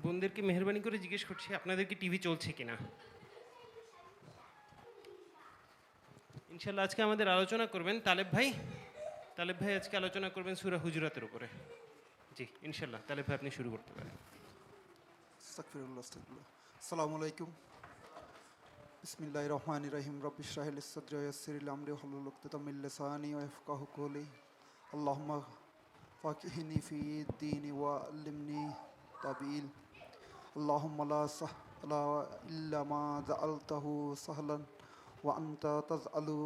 বোনদেরকে মেহরবানি করে জিজ্ঞেস করছি আপনাদের কি টিভি চলছে কিনা। ইনশাল্লাহ আজকে আমাদের আলোচনা করবেন তালেব ভাই। তালেব ভাই আজকে আলোচনা করবেন সূরা হুজুরাতের উপরে। জি ইনশাল্লাহ তালেব ভাই আপনি শুরু করতে পারেন। আস্তাগফিরুল্লাহ আস্তাগফিরুল্লাহ। আসসালামু আলাইকুম। বিসমিল্লাহির রহমানির রহিম। রব্বিশ রাহ লি সাদরি ওয়া ইয়াসসির লি আমরি ওয়াহলুল উকদাতাম মিন লিসানি ইয়াফকাহু কওলি। আল্লাহুম্মা ফাকিহনি ফিদ-দীনি ওয়া আল্লিমনি তাবিল। আল্লাহুম্মা লা সাহলা ইল্লা মা জাআলতাহু সাহলান ওয়া আনতা তাজআলু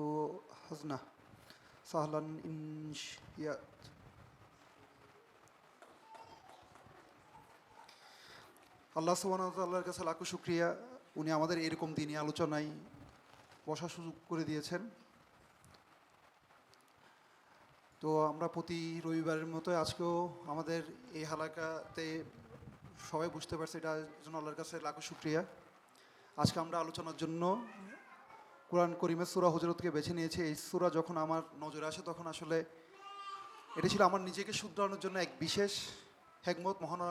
হাজনা সাহলান ইন শি'তা। আল্লাহ সুবহানাহু ওয়া তাআলার কাছে লাখো শুকরিয়া, উনি আমাদের এরকম দিনই আলোচনায় বসার সুযোগ করে দিয়েছেন। তো আমরা প্রতি রবিবারের মতো আজকেও আমাদের এই হালাকাতে সবাই বুঝতে পারছে, এটার জন্য আল্লাহর কাছে লাখো শুকরিয়া। আজকে আমরা আলোচনার জন্য কোরআন করিমের সূরা হুজুরাতকে বেছে নিয়েছি। এই সূরা যখন আমার নজরে আসে তখন আসলে এটা ছিল আমার নিজেকে শুধরানোর জন্য এক বিশেষ হিকমত মহান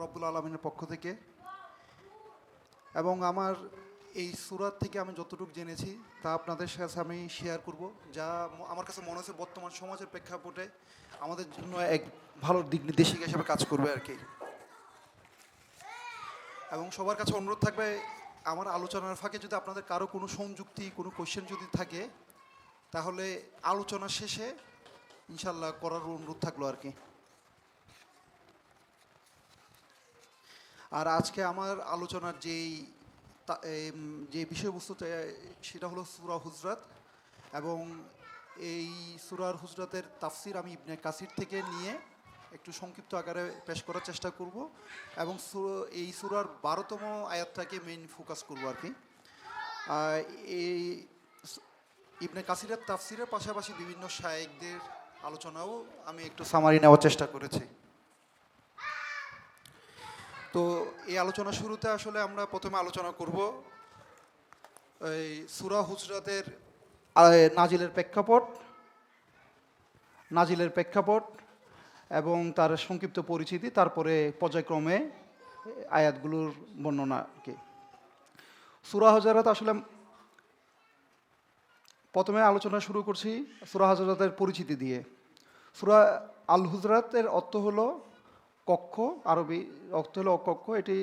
রব্বুল আলামিনের পক্ষ থেকে। এবং আমার এই সূরা থেকে আমি যতটুকু জেনেছি তা আপনাদের সাথে আমি শেয়ার করব, যা আমার কাছে মনে হচ্ছে বর্তমান সমাজের প্রেক্ষাপটে আমাদের জন্য এক ভালো দিক নির্দেশিকা হিসেবে কাজ করবে আর কি। এবং সবার কাছে অনুরোধ থাকবে, আমার আলোচনার ফাঁকে যদি আপনাদের কারো কোনো সংযুক্তি, কোনো কোয়েশ্চেন যদি থাকে তাহলে আলোচনা শেষে ইনশাল্লাহ করার অনুরোধ থাকলো আর কি। আর আজকে আমার আলোচনার যে বিষয়বস্তুটা সেটা হলো সূরা হুজরাত। এবং এই সূরার হুজরাতের তাফসির আমি ইবনে কাসির থেকে নিয়ে একটু সংক্ষিপ্ত আকারে পেশ করার চেষ্টা করব। এবং এই সূরার 12তম আয়াতটাকে মেইন ফোকাস করব আর কি। এই ইবনে কাসিরের তাফসিরের পাশাপাশি বিভিন্ন শায়েখদের আলোচনাও আমি একটু সামারি নেওয়ার চেষ্টা করেছি। তো এই আলোচনা শুরুতে আসলে আমরা প্রথমে আলোচনা করব এই সূরা হুজরাতের নাজিলের প্রেক্ষাপট এবং তার সংক্ষিপ্ত পরিচিতি, তারপরে পর্যায়ক্রমে আয়াতগুলোর বর্ণনা কি। সূরা হুজরাত আসলে প্রথমে আলোচনা শুরু করছি সূরা হুজরাতের পরিচিতি দিয়ে। সূরা আল হুজরাতের অর্থ হলো কক্ষ, আরবি অর্থ হলো কক্ষ। এটি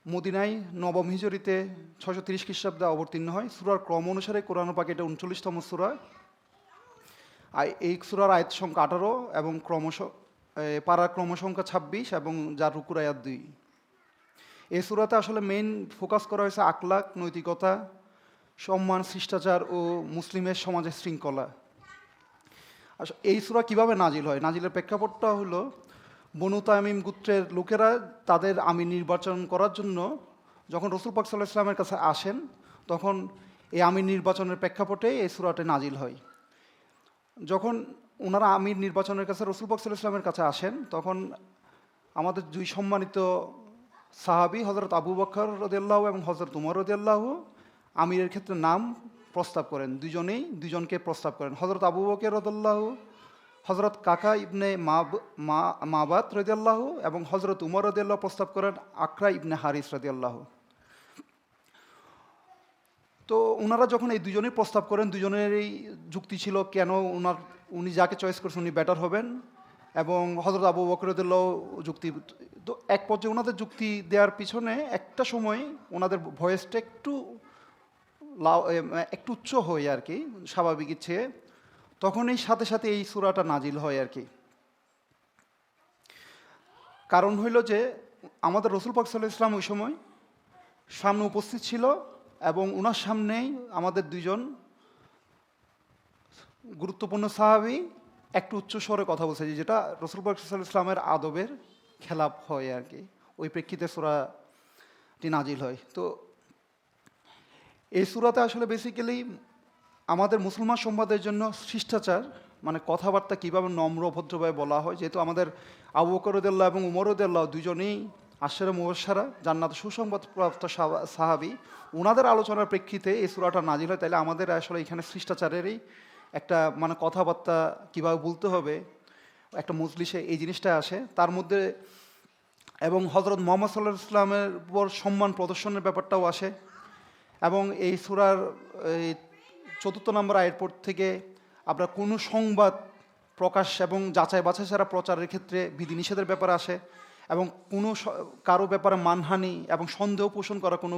মদিনায় নবম হিজরিতে 630 খ্রিস্টাব্দে অবতীর্ণ হয়। সূরার ক্রম অনুসারে কোরআন পাকে এটা 39তম সূরা। আর এই সূরার আয়াত সংখ্যা 18 এবং পারার ক্রম সংখ্যা 26 এবং যার রুকুর আয়াত 2। এই সূরাতে আসলে মেইন ফোকাস করা হয়েছে আখলাক, নৈতিকতা, সম্মান, শিষ্টাচার ও মুসলিমের সমাজের শৃঙ্খলা। এই সূরা কিভাবে নাজিল হয়? নাজিলের প্রেক্ষাপটটা হলো বনু তামিম গোত্রের লোকেরা তাদের আমির নির্বাচন করার জন্য যখন রাসূল পাক সাল্লাল্লাহু আলাইহি ওয়াসাল্লামের কাছে আসেন, তখন এই আমির নির্বাচনের প্রেক্ষাপটে এই সূরাটি নাজিল হয়। যখন ওনারা আমির নির্বাচনের কাছে রাসূল পাক সাল্লাল্লাহু আলাইহি ওয়াসাল্লামের কাছে আসেন, তখন আমাদের দুই সম্মানিত সাহাবী হযরত আবু বকর রাদিয়াল্লাহু এবং হযরত উমর রাদিয়াল্লাহু আমিরের ক্ষেত্রে নাম প্রস্তাব করেন। দুজনকে প্রস্তাব করেন। হযরত আবু বকর রাদিয়াল্লাহু হযরত কাকা ইবনে মাবাত রাদিয়াল্লাহু এবং হযরত উমর রাদিয়াল্লাহু প্রস্তাব করেন আকরা ইবনে হারিস রাদিয়াল্লাহু। তো ওনারা যখন এই দুজনেই প্রস্তাব করেন, দুজনেরই যুক্তি ছিল কেন উনি যাকে চয়েস করছেন উনি বেটার হবেন। এবং হযরত আবু বকর রাদিয়াল্লাহু যুক্তি, তো এক পর্যায়ে ওনাদের যুক্তি দেওয়ার পিছনে একটা সময় ওনাদের ভয়েসটা একটু উচ্চ হয় আর কি, স্বাভাবিক ইচ্ছে। তখনই সাথে সাথে এই সূরাটা নাজিল হয় আর কি। কারণ হইল যে আমাদের রাসূল পাক সাল্লাল্লাহু আলাইহি ওয়াসাল্লাম ওই সময় সামনে উপস্থিত ছিল এবং ওনার সামনেই আমাদের দুইজন গুরুত্বপূর্ণ সাহাবী একটু উচ্চ স্বরে কথা বলছে, যেটা রাসূল পাক সাল্লাল্লাহু আলাইহি ওয়াসাল্লামের আদবের খেলাপ হয় আর কি। ওই প্রেক্ষিতে সূরাটি নাজিল হয়। তো এই সূরাতে আসলে বেসিক্যালি আমাদের মুসলমান সম্প্রদায়ের জন্য শিষ্টাচার, মানে কথাবার্তা কীভাবে নম্র ভদ্রভাবে বলা হয়, যেহেতু আমাদের আবু বকর রাদিয়াল্লাহু এবং উমর রাদিয়াল্লাহু দুজনেই আশরে মুবাশশারা জান্নাত সুসংবাদপ্রাপ্ত সাহাবী, ওনাদের আলোচনার প্রেক্ষিতে এই সূরাটা নাজিল হয়। তাইলে আমাদের আসলে এখানে শিষ্টাচারেরই একটা মানে কথাবার্তা কীভাবে বলতে হবে একটা মজলিসে, এই জিনিসটা আসে। তার মধ্যে এবং হজরত মোহাম্মদ সাল্লাহ ইসলামের উপর সম্মান প্রদর্শনের ব্যাপারটাও আসে। এবং এই সূরার এই ৪র্থ নম্বর আয়ের পর থেকে আমরা কোনো সংবাদ প্রকাশ এবং যাচাই বাছাই ছাড়া প্রচারের ক্ষেত্রে বিধিনিষেধের ব্যাপার আসে, এবং কোনো কারো ব্যাপারে মানহানি এবং সন্দেহ পোষণ করা কোনো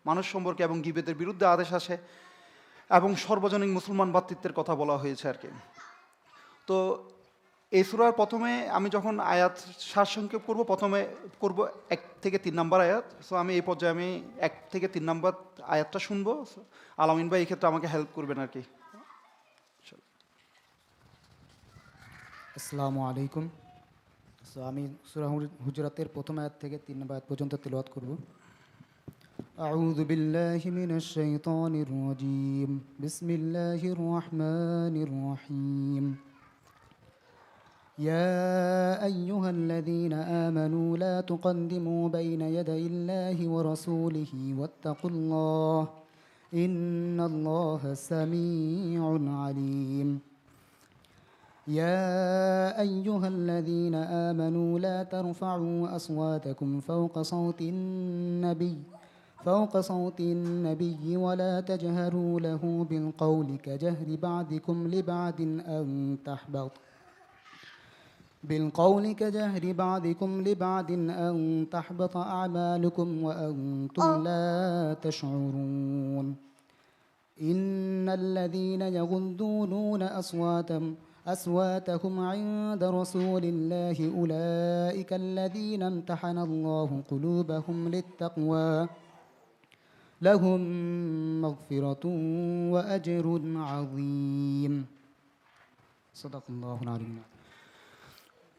মানুষ সম্পর্কে এবং গীবতের বিরুদ্ধে আদেশ আসে, এবং সর্বজনীন মুসলমান ভ্রাতৃত্বের কথা বলা হয়েছে আর কি। তো এই সূরার প্রথমে আমি যখন আয়াত সারসংক্ষেপ করব, প্রথমে করব 1 থেকে 3 নম্বর আয়াত। সো আমি এই পর্যায়ে আমি 1 থেকে 3 নম্বর আয়াতটা শুনবো। আলামিন ভাই এই ক্ষেত্রে আমাকে হেল্প করবেন আর কি। আসসালামু আলাইকুম। সো আমি সূরা হুজরাতের প্রথম আয়াত থেকে 3 নম্বর আয়াত পর্যন্ত তিলাওয়াত করব। আউযু বিল্লাহি মিনাশ শাইতানির রাজীম। বিসমিল্লাহির রহমানির রহিম। يا أيها الذين آمنوا لا تقدموا بين يدي الله ورسوله واتقوا الله إن الله سميع عليم. يا أيها الذين آمنوا لا ترفعوا أصواتكم فوق صوت النبي ولا تجهروا له بالقول كجهر بعضكم لبعض أن تحبط أعمالكم وأنتم لا تشعرون. إن الذين يغضون أصواتهم عند رسول الله أولئك الذين امتحن الله قلوبهم للتقوى لهم مغفرة وأجر عظيم. صدق الله العظيم.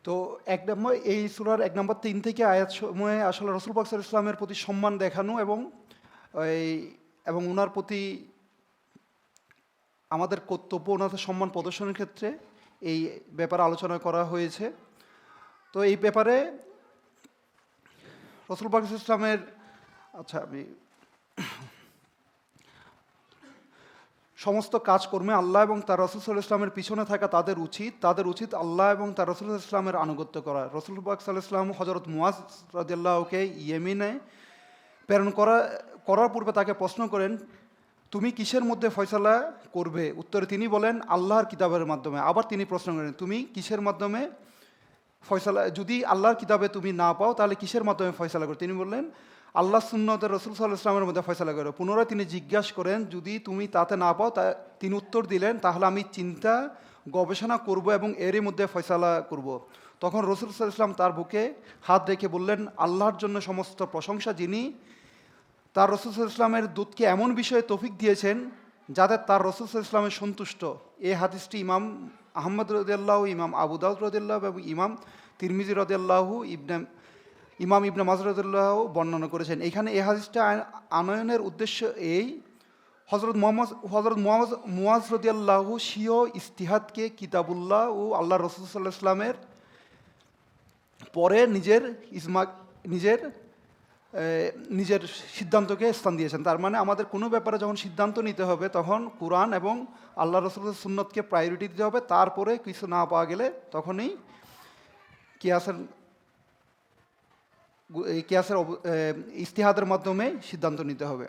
তো 1 নম্বর এই সূরার 1 নম্বর 3 থেকে আয়াত সময়ে আসলে রাসূল পাক সাল্লাল্লাহু আলাইহি ওয়াসাল্লামের প্রতি সম্মান দেখানো এবং ওনার প্রতি আমাদের কর্তব্য, ওনার সম্মান প্রদর্শনের ক্ষেত্রে এই ব্যাপারে আলোচনা করা হয়েছে। তো এই ব্যাপারে রাসূল পাক সাল্লাল্লাহু আলাইহি ওয়াসাল্লামের আমি সমস্ত কাজকর্মে আল্লাহ এবং তার রাসূল সাল্লাল্লাহু আলাইহি ওয়াসাল্লামের পিছনে থাকা তাদের উচিত আল্লাহ এবং তার রাসূল সাল্লাল্লাহু আলাইহি ওয়াসাল্লামের আনুগত্য করা। রাসূল পাক সাল্লাল্লাহু আলাইহি ওয়াসাল্লাম হযরত মুয়াজ রাদিয়াল্লাহুকে ইয়েমেনে প্রেরণ করার পূর্বে তাকে প্রশ্ন করেন, তুমি কিসের মধ্যে ফয়সালা করবে? উত্তরে তিনি বলেন, আল্লাহর কিতাবের মাধ্যমে। আবার তিনি প্রশ্ন করেন, তুমি কিসের মাধ্যমে ফয়সালা, যদি আল্লাহর কিতাবে তুমি না পাও তাহলে কিসের মাধ্যমে ফয়সালা করো? তিনি বললেন, আল্লাহ সুন্নতে রাসূল সাল্লাল্লাহু আলাইহি ওয়াসাল্লামের মধ্যে ফয়সালা করো। পুনরায় তিনি জিজ্ঞাসা করেন, যদি তুমি তাতে না পাও, তিনি উত্তর দিলেন, তাহলে আমি চিন্তা গবেষণা করব এবং এরই মধ্যে ফয়সালা করব। তখন রাসূল সাল্লাল্লাহু আলাইহি ওয়াসাল্লাম তার বুকে হাত রেখে বললেন, আল্লাহর জন্য সমস্ত প্রশংসা, যিনি তার রাসূল সাল্লাল্লাহু আলাইহি ওয়াসাল্লামের দূতকে এমন বিষয়ে তৌফিক দিয়েছেন যাতে তার রাসূল সাল্লাল্লাহু আলাইহি ওয়াসাল্লামের সন্তুষ্ট। এই হাদিসটি ইমাম আহমদ রাদিয়াল্লাহু, ইমাম আবু দাউদ রাদিয়াল্লাহু এবং ইমাম তিরমিজি রাদিয়াল্লাহু, ইমাম ইবনে মাজাহ রাদিয়াল্লাহু বর্ণনা করেছেন। এখানে এই হাদিসটা আনয়নের উদ্দেশ্য এই, হযরত মুয়াজ রাদিয়াল্লাহু স্বীয় ইজতিহাদকে কিতাবুল্লাহ ও আল্লাহ রাসূল সাল্লাল্লাহু আলাইহি ওয়াসাল্লামের পরে নিজের সিদ্ধান্তকে স্থান দিয়েছেন। তার মানে আমাদের কোনো ব্যাপারে যখন সিদ্ধান্ত নিতে হবে তখন কোরআন এবং আল্লাহ রাসূলের সুন্নতকে প্রায়োরিটি দিতে হবে। তারপরে কিছু না পাওয়া গেলে তখনই কিয়াসের ইজতিহাদের মাধ্যমে সিদ্ধান্ত নিতে হবে।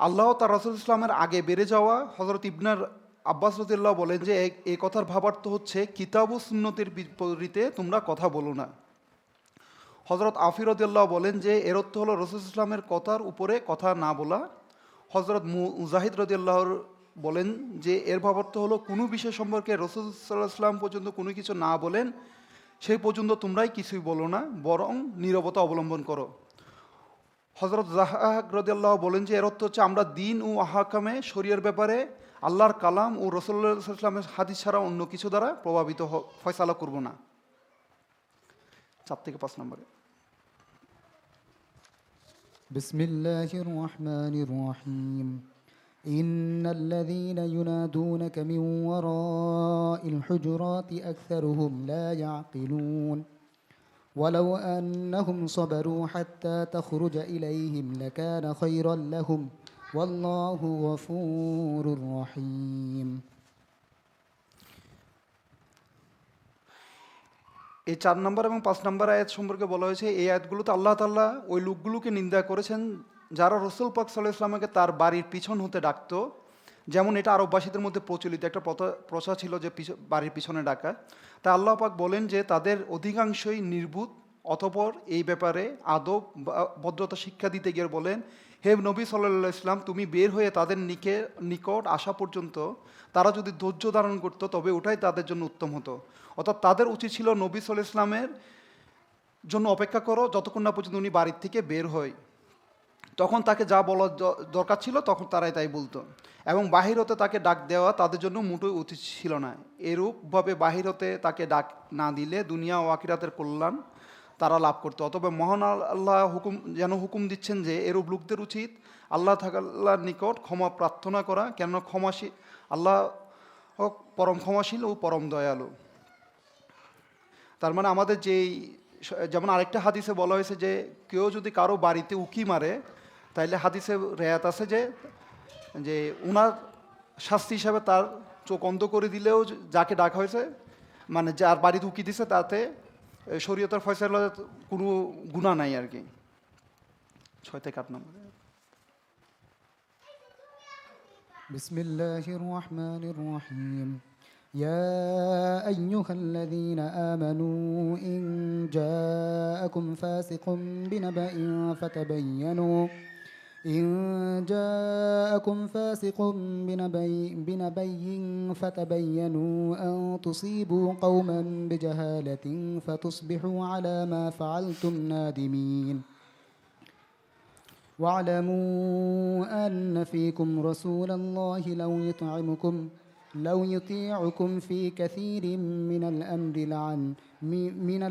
আল্লাহ তার রাসূল ইসলামের আগে বেড়ে যাওয়া হযরত ইবনে আব্বাস রাদিয়াল্লাহু বলেন যে এই কথার ভাবার্থ হচ্ছে, কিতাব ও সুন্নতের বিপরীতে তোমরা কথা বলো না। হযরত আফি রাদিয়াল্লাহু বলেন যে এর অর্থ হলো রাসূল ইসলামের কথার উপরে কথা না বলা। হযরত মুজাহিদ রাদিয়াল্লাহু বলেন যে এর ভাবার্থ হলো, কোনো বিষয় সম্পর্কে রাসূল সাল্লাল্লাহু আলাইহি ওয়াসাল্লাম পর্যন্ত কোনো কিছু না বলেন সেই পর্যন্ত তোমরাই কিছুই বলো না, বরং নীরবতা অবলম্বন করো। হযরত যাহাক রাদিয়াল্লাহু বলেন যে এর অর্থ হচ্ছে, আমরা দিন ও আহকামে শরীয়তের ব্যাপারে আল্লাহর কালাম ও রাসূলুল্লাহ সাল্লাল্লাহু আলাইহি ওয়াসাল্লামের হাদিস ছাড়া অন্য কিছু দ্বারা প্রভাবিত ফয়সালা করব না। 4 থেকে 5 নম্বরে। বিসমিল্লাহির রহমানির রহিম। إن الذين ينادونك من وراء الحجرات أكثرهم لا يعقلون ولو أنهم صبروا حتى تخرج إليهم لكان خيرا لهم والله غفور رحيم. এই 4 নম্বর এবং 5 নম্বর আয়াত সম্পর্কে বলা হয়েছে, এই আয়াতগুলোতে আল্লাহ তাআলা ওই লোকগুলোকে নিন্দা করেছেন যারা রাসূল পাক সাল্লাল্লাহু আলাইহি ওয়াসাল্লামকে তার বাড়ির পিছন হতে ডাকতো। যেমন এটা আরববাসীদের মধ্যে প্রচলিত একটা প্রথা ছিল যে বাড়ির পিছনে ডাকা। তাই আল্লাহ পাক বলেন যে তাদের অধিকাংশই নির্বুধ। অতঃপর এই ব্যাপারে আদব বা ভদ্রতা শিক্ষা দিতে গিয়ে বলেন, হে নবী সাল্লাল্লাহু আলাইহি ওয়াসাল্লাম, তুমি বের হয়ে তাদের নিকট আসা পর্যন্ত তারা যদি ধৈর্য ধারণ করতো তবে ওটাই তাদের জন্য উত্তম হতো। অর্থাৎ তাদের উচিত ছিল নবী সাল্লাল্লাহু আলাইহি ওয়াসাল্লামের জন্য অপেক্ষা করো যতক্ষণ না পর্যন্ত উনি বাড়ির থেকে বের হয়। তখন তাকে যা বলার দরকার ছিল তখন তারাই তাই বলতো, এবং বাহির হতে তাকে ডাক দেওয়া তাদের জন্য মোটেই উচিত ছিল না। এরূপভাবে বাহির হতে তাকে ডাক না দিলে দুনিয়া ও আখিরাতের কল্যাণ তারা লাভ করতো। অথবা মহান আল্লাহ হুকুম দিচ্ছেন যে এরূপ লোকদের উচিত আল্লাহ তাআলার নিকট ক্ষমা প্রার্থনা করা, কেননা আল্লাহ পরম ক্ষমাশীল ও পরম দয়ালু। তার মানে আমাদের যেমন আরেকটা হাদিসে বলা হয়েছে যে কেউ যদি কারো বাড়িতে উকি মারে তাইলে হাদিসে রেয়াত আছে যে উনার শাস্তি হিসাবে তার চোখ অন্ধ করে দিলেও যাকে ডাকা হয়েছে, মানে যার বাড়িতে উকি দিছে, তাতে শরীয়তের ফয়সালা কোনো গুনাহ নাই আর কি। 6 থেকে 8 নম্বর। بسم الله الرحمن الرحيم. يا أيها الذين آمنوا إن جاءكم فاسق بنبأ فتبينوا أن تصيبوا قوما بجهالة فتصبحوا على ما فعلتم نادمين. واعلموا أن فيكم رسول الله لو يطيعكم في كثير من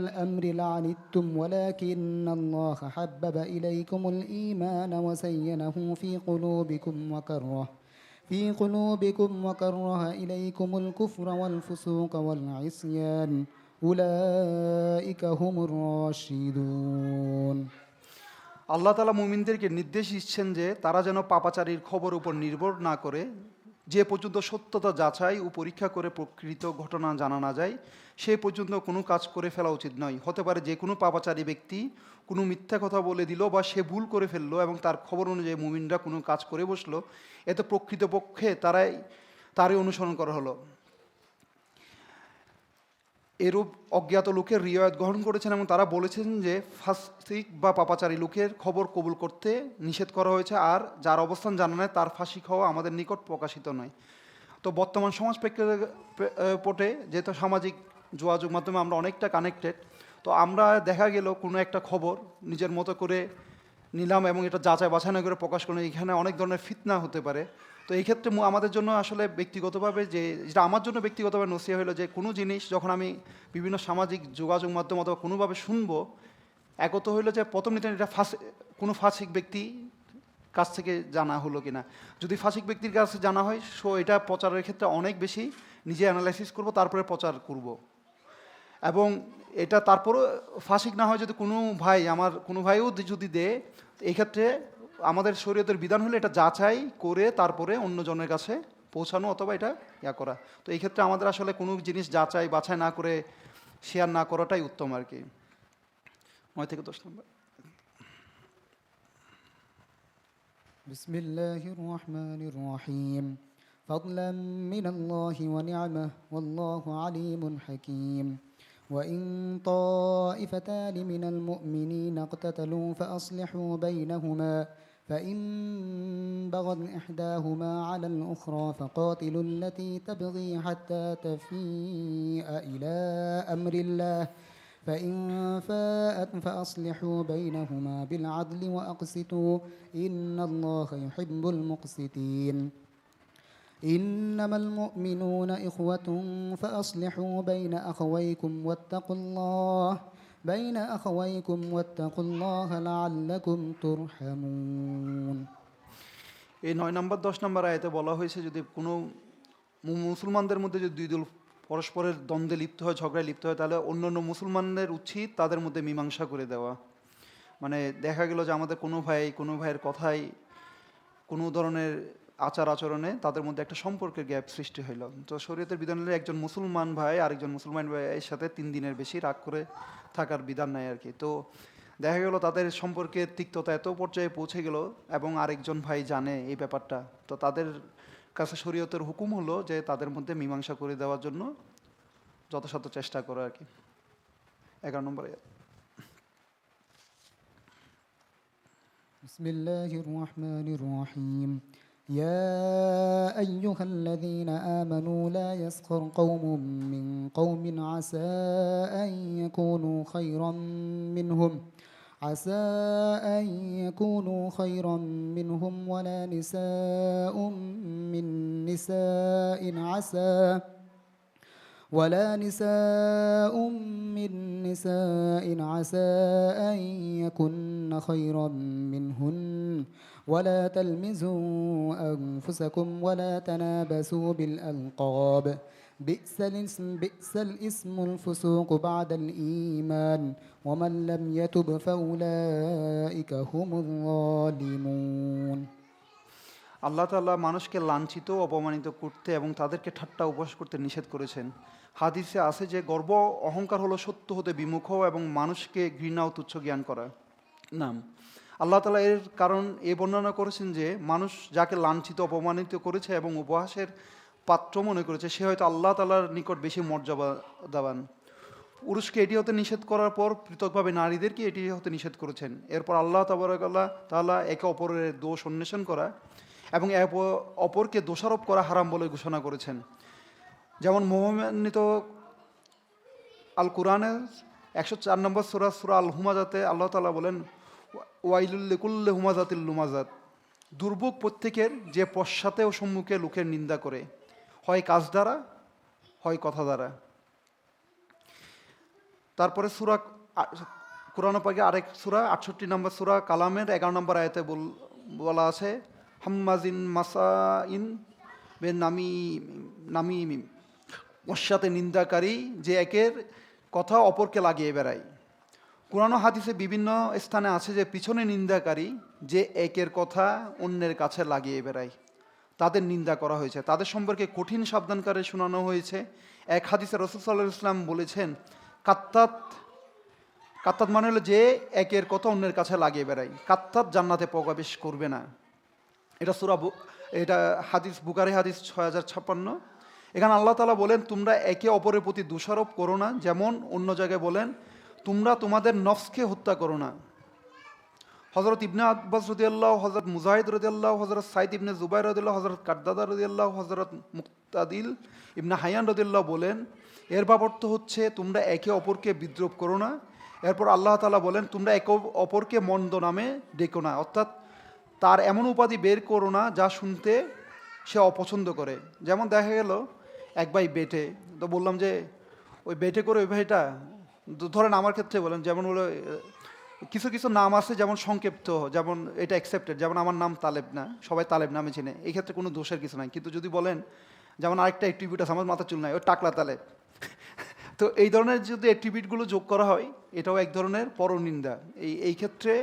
الأمر لعنتم ولكن الله حبب إليكم الإيمان وزينه في قلوبكم وكره إليكم الكفر والفسوق والعصيان أولئك هم الراشدون. আল্লাহ তাআলা মুমিনদেরকে নির্দেশ দিচ্ছেন যে তারা যেন পাপাচারীর খবর উপর নির্ভর না করে, যে পর্যন্ত সত্যতা যাচাই ও পরীক্ষা করে প্রকৃত ঘটনা জানা না যায় সেই পর্যন্ত কোনো কাজ করে ফেলা উচিত নয়। হতে পারে যে কোনো পাপাচারী ব্যক্তি কোনো মিথ্যা কথা বলে দিল বা সে ভুল করে ফেললো এবং তার খবর অনুযায়ী মুমিনরা কোনো কাজ করে বসলো, এতে প্রকৃতপক্ষে তারই অনুসরণ করা হলো। এরূপ অজ্ঞাত লোকের রিওয়ায়াত গ্রহণ করেছেন এবং তারা বলেছেন যে ফাসিক বা পাপাচারী লোকের খবর কবুল করতে নিষেধ করা হয়েছে, আর যার অবস্থান জানা নেই তার ফাঁসি খাওয়া আমাদের নিকট প্রকাশিত নয়। তো বর্তমান সমাজ প্রেক্ষাপটে যেহেতু সামাজিক যোগাযোগ মাধ্যমে আমরা অনেকটা কানেক্টেড, তো আমরা দেখা গেল কোনো একটা খবর নিজের মতো করে নিলাম এবং এটা যাচাই বাছাই না করে প্রকাশ করলাম, এখানে অনেক ধরনের ফিতনা হতে পারে। তো এই ক্ষেত্রে আমাদের জন্য আসলে ব্যক্তিগতভাবে যেটা আমার জন্য ব্যক্তিগতভাবে নসিহত হলো যে কোনো জিনিস যখন আমি বিভিন্ন সামাজিক যোগাযোগ মাধ্যম অথবা কোনোভাবে শুনবো, একত হইলো যে প্রথম নিতে এটা কোনো ফাসিক ব্যক্তি কাছ থেকে জানা হলো কিনা। যদি ফাসিক ব্যক্তির কাছে জানা হয় এটা প্রচারের ক্ষেত্রে অনেক বেশি নিজে অ্যানালাইসিস করব, তারপরে প্রচার করব। এবং এটা তারপরও ফাসিক না হয় যদি আমার কোনো ভাইও যদি দেয়, এই ক্ষেত্রে আমাদের শরীয়তের বিধান হলে এটা যাচাই করে তারপরে অন্যজনের কাছে পৌঁছানো অথবা এটা করা। তো এই ক্ষেত্রে আমাদের আসলে কোনো জিনিস যাচাই বাছাই না করে শেয়ার না করাটাই উত্তম আর কি। 9 থেকে 10 নম্বর। بسم الله الرحمن الرحيم. فضلا من الله ونعمه والله عليم حكيم. وإن طائفتان من المؤمنين اقتتلوا فأصلحوا بينهما فإن بغت إحداهما على الأخرى فقاتلوا التي تبغي حتى تفيء إلى أمر الله فإن فاءت فأصلحوا بينهما بالعدل وأقسطوا إن الله يحب المقسطين. إنما المؤمنون إخوة فأصلحوا بين أخويكم واتقوا الله لعلكم ترحمون. এই 9 নম্বর 10 নম্বর আয়াতে বলা হয়েছে যদি কোনো মুসলমানদের মধ্যে যদি দুই দল পরস্পরের দ্বন্দ্বে লিপ্ত হয়, ঝগড়ায় লিপ্ত হয়, তাহলে অন্যান্য মুসলমানদের উচিত তাদের মধ্যে মীমাংসা করে দেওয়া। মানে দেখা গেল যে আমাদের কোনো ভাইয়ের কথায় কোনো ধরনের আচার আচরণে তাদের মধ্যে একটা সম্পর্কের গ্যাপ সৃষ্টি হইল। তো শরীয়তের বিধান হলে একজন মুসলমান ভাই আরেকজন মুসলমান ভাইয়ের সাথে 3 দিনের বেশি রাগ করে থাকার বিধান নাই আর কি। তো দেখা গেল তাদের সম্পর্কের তিক্ততা এত পর্যায়ে পৌঁছে গেল এবং আরেকজন ভাই জানে এই ব্যাপারটা, তো তাদের কাছে শরীয়তের হুকুম হলো যে তাদের মধ্যে মীমাংসা করে দেওয়ার জন্য যথাসাধ্য চেষ্টা করো আর কি। 11 নম্বর আয়াত। بسم الله الرحمن الرحيم يا أيها الذين آمنوا لا يسخر قوم من قوم عسى أن يكونوا خيرا منهم عسى أن يكونوا خيرا منهم ولا نساء من نساء من نساء عسى أن يكن خيرا منهن ولا تلمزوا أنفسكم ولا تنابسوا بالألقاب بئس الاسم الفسوق بعد الإيمان ومن لم يتب فأولئك هم الظالمون আল্লাহ তাআলা মানুষকে লাঞ্ছিত অপমানিত করতে এবং তাদেরকে ঠাট্টা উপহাস করতে নিষেধ করেছেন। হাদিসে আছে যে গর্ব অহংকার হলো সত্য হতে বিমুখ এবং মানুষকে ঘৃণা ও তুচ্ছ জ্ঞান করা নাম। আল্লাহ তাআলা এর কারণ এ বর্ণনা করেছেন যে মানুষ যাকে লাঞ্ছিত অপমানিত করেছে এবং উপহাসের পাত্র মনে করেছে সে হয়তো আল্লাহ তাআলার নিকট বেশি মর্যাদাবান। পুরুষকে এটি হতে নিষেধ করার পর পৃথকভাবে নারীদেরকে এটি হতে নিষেধ করেছেন। এরপর আল্লাহ তাআলা একে অপরের দোষ অন্বেষণ করা এবং অপরকে দোষারোপ করা হারাম বলে ঘোষণা করেছেন। যেমন মহিমান্বিত আল কোরআনের 104 নম্বর সূরা আল হুমাজাতে আল্লাহ তাআলা বলেন ওয়াইলুল লিকুল্লি হুমাজাতিল লুমাজাত, দুর্ভোগ প্রত্যেকের যে পশ্চাতে ও সম্মুখে লোকের নিন্দা করে, হয় কাজ দ্বারা হয় কথা দ্বারা। তারপরে কোরআন পাকে আরেক সূরা 68 নম্বর সূরা কালামের 11 নম্বর আয়াতে বলা আছে হাম্মাজিন মাসাইন বে নামিমিম, পশ্চাতে নিন্দাকারী যে একের কথা অপরকে লাগিয়ে বেড়ায়। কোরআন ও হাদিসে বিভিন্ন স্থানে আছে যে পিছনে নিন্দাকারী যে একের কথা অন্যের কাছে লাগিয়ে বেড়ায়, তাদের নিন্দা করা হয়েছে, তাদের সম্পর্কে কঠিন সাবধানকারে শোনানো হয়েছে। এক হাদিসে রাসূল সাল্লাল্লাহু আলাইহি ওয়াসাল্লাম বলেছেন কাত্তাত মানে হলো যে একের কথা অন্যের কাছে লাগিয়ে বেড়ায়, কাত্তাত জান্নাতে প্রবেশ করবে না। এটা হাদিস বুখারী হাদিস 6056। এখানে আল্লাহ তাআলা বলেন তোমরা একে অপরের প্রতি দোষারোপ করো না, যেমন অন্য জায়গায় বলেন তোমরা তোমাদের নফসকে হত্যা করো না। হযরত ইবনে আব্বাস রাদিয়াল্লাহু, হযরত মুজাহিদ রাদিয়াল্লাহু, হযরত সাইদ ইবনে জুবাইর রাদিয়াল্লাহু, হযরত কারদাদা রাদিয়াল্লাহু, হযরত মুক্তাদিল ইবনে হায়ান রাদিয়াল্লাহু বলেন এর বাবর্থ হচ্ছে তোমরা একে অপরকে বিদ্রোহ করো না। এরপর আল্লাহ তাআলা বলেন তোমরা একে অপরকে মন্দ নামে ডেকো না, অর্থাৎ তার এমন উপাধি বের করো না যা শুনতে সে অপছন্দ করে। যেমন দেখা গেল এক ভাই বেটে, তো বললাম যে ওই বেটে করে ওই ভাইটা, ধরেন আমার ক্ষেত্রে বলেন যেমন হলো কিছু কিছু নাম আছে যেমন সংক্ষিপ্ত, যেমন এটা অ্যাকসেপ্টেড, যেমন আমার নাম তালেব না, সবাই তালেব নামে চিনে, এই ক্ষেত্রে কোনো দোষের কিছু নাই। কিন্তু যদি বলেন যেমন আরেকটা অ্যাট্রিবিউট আছে আমার মাথা চুল নাই, ওই টাকলা তালেব, তো এই ধরনের যদি অ্যাট্রিবিউটগুলো যোগ করা হয় এটাও এক ধরনের পরনিন্দা। এই ক্ষেত্রে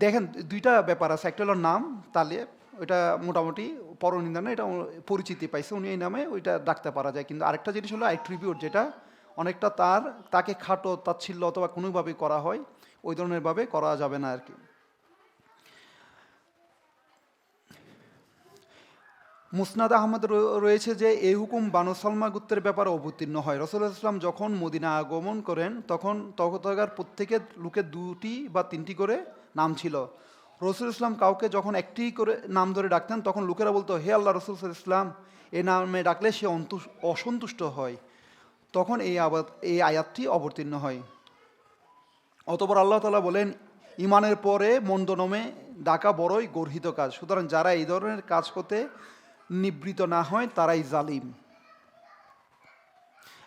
দেখেন দুইটা ব্যাপার আছে, একটা হলো নাম তালেব, ওইটা মোটামুটি পরনিন্দা না, এটা পরিচিতি পাইছে উনি এই নামে, ওইটা ডাকতে পারা যায়। কিন্তু আরেকটা জিনিস হলো অ্যাট্রিবিউট, যেটা অনেকটা তাকে খাটো তাচ্ছিল্য অথবা কোনোভাবে করা হয়, ওই ধরনের ভাবে করা যাবে না আর কি। মুসনাদ আহমদ রয়েছে যে এই হুকুম বানু সালমা গোত্রের ব্যাপারে অবতীর্ণ হয়। রাসূলুল্লাহ সাল্লাল্লাহু আলাইহি ওয়াসাল্লাম যখন মদিনা আগমন করেন তখন তখনকার প্রত্যেকের লোকের 2টি বা 3টি করে নাম ছিল। রাসূলুল্লাহ ইসলাম কাউকে যখন একটি করে নাম ধরে ডাকতেন তখন লোকেরা বলতো হে আল্লাহ রাসূল সাল্লাল্লাহু আলাইহি ওয়াসাল্লাম, এই নামে ডাকলে সে অসন্তুষ্ট হয়। তখন এই আয়াতটি অবতীর্ণ হয়। অতঃপর আল্লাহ তাআলা বলেন ঈমানের পরে মন্দ নামে ডাকা বড়ই গর্হিত কাজ, সুতরাং যারা এই ধরনের কাজ করতে নিবৃত না হয় তারাই জালিম,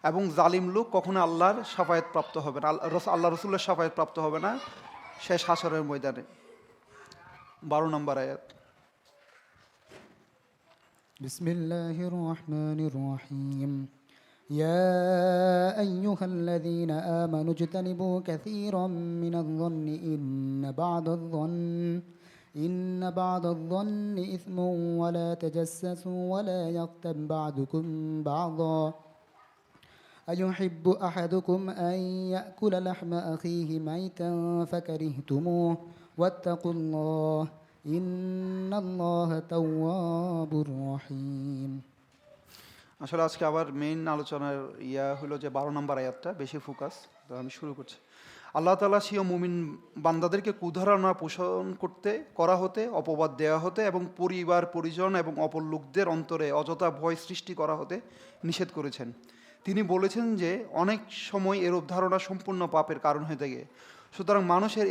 এবং জালিম লোক কখনো আল্লাহর শাফায়াত প্রাপ্ত হবে না, আল্লাহ রসুলের শাফায়াত প্রাপ্ত হবে না শেষ হাসরের ময়দানে। 12 নম্বর আয়াত। বিসমিল্লাহির রহমানির রহিম يا أيها الذين آمنوا اجتنبوا كثيرا من الظن إن بعض الظن إثم ولا تجسسوا ولا يغتب بعضكم بعضا أيحب أحدكم أن يأكل لحم أخيه ميتا فكرهتموه واتقوا الله إن الله تواب رحيم আসলে আজকে আবার মেইন আলোচনার হলো যে 12 নম্বর আয়াতটা বেশি ফোকাস, তো আমি শুরু করছি। আল্লাহ তাআলা সিও মুমিন বান্দাদেরকে কুধারণা পোষণ করা হতে, অপবাদ দেওয়া হতে এবং পরিবার পরিজন এবং অপর লোকদের অন্তরে অযথা ভয় সৃষ্টি করা হতে নিষেধ করেছেন। তিনি বলেছেন যে অনেক সময় এরূপ ধারণা সম্পূর্ণ পাপের কারণ হয়ে থাকে। সুতরাং মানুষের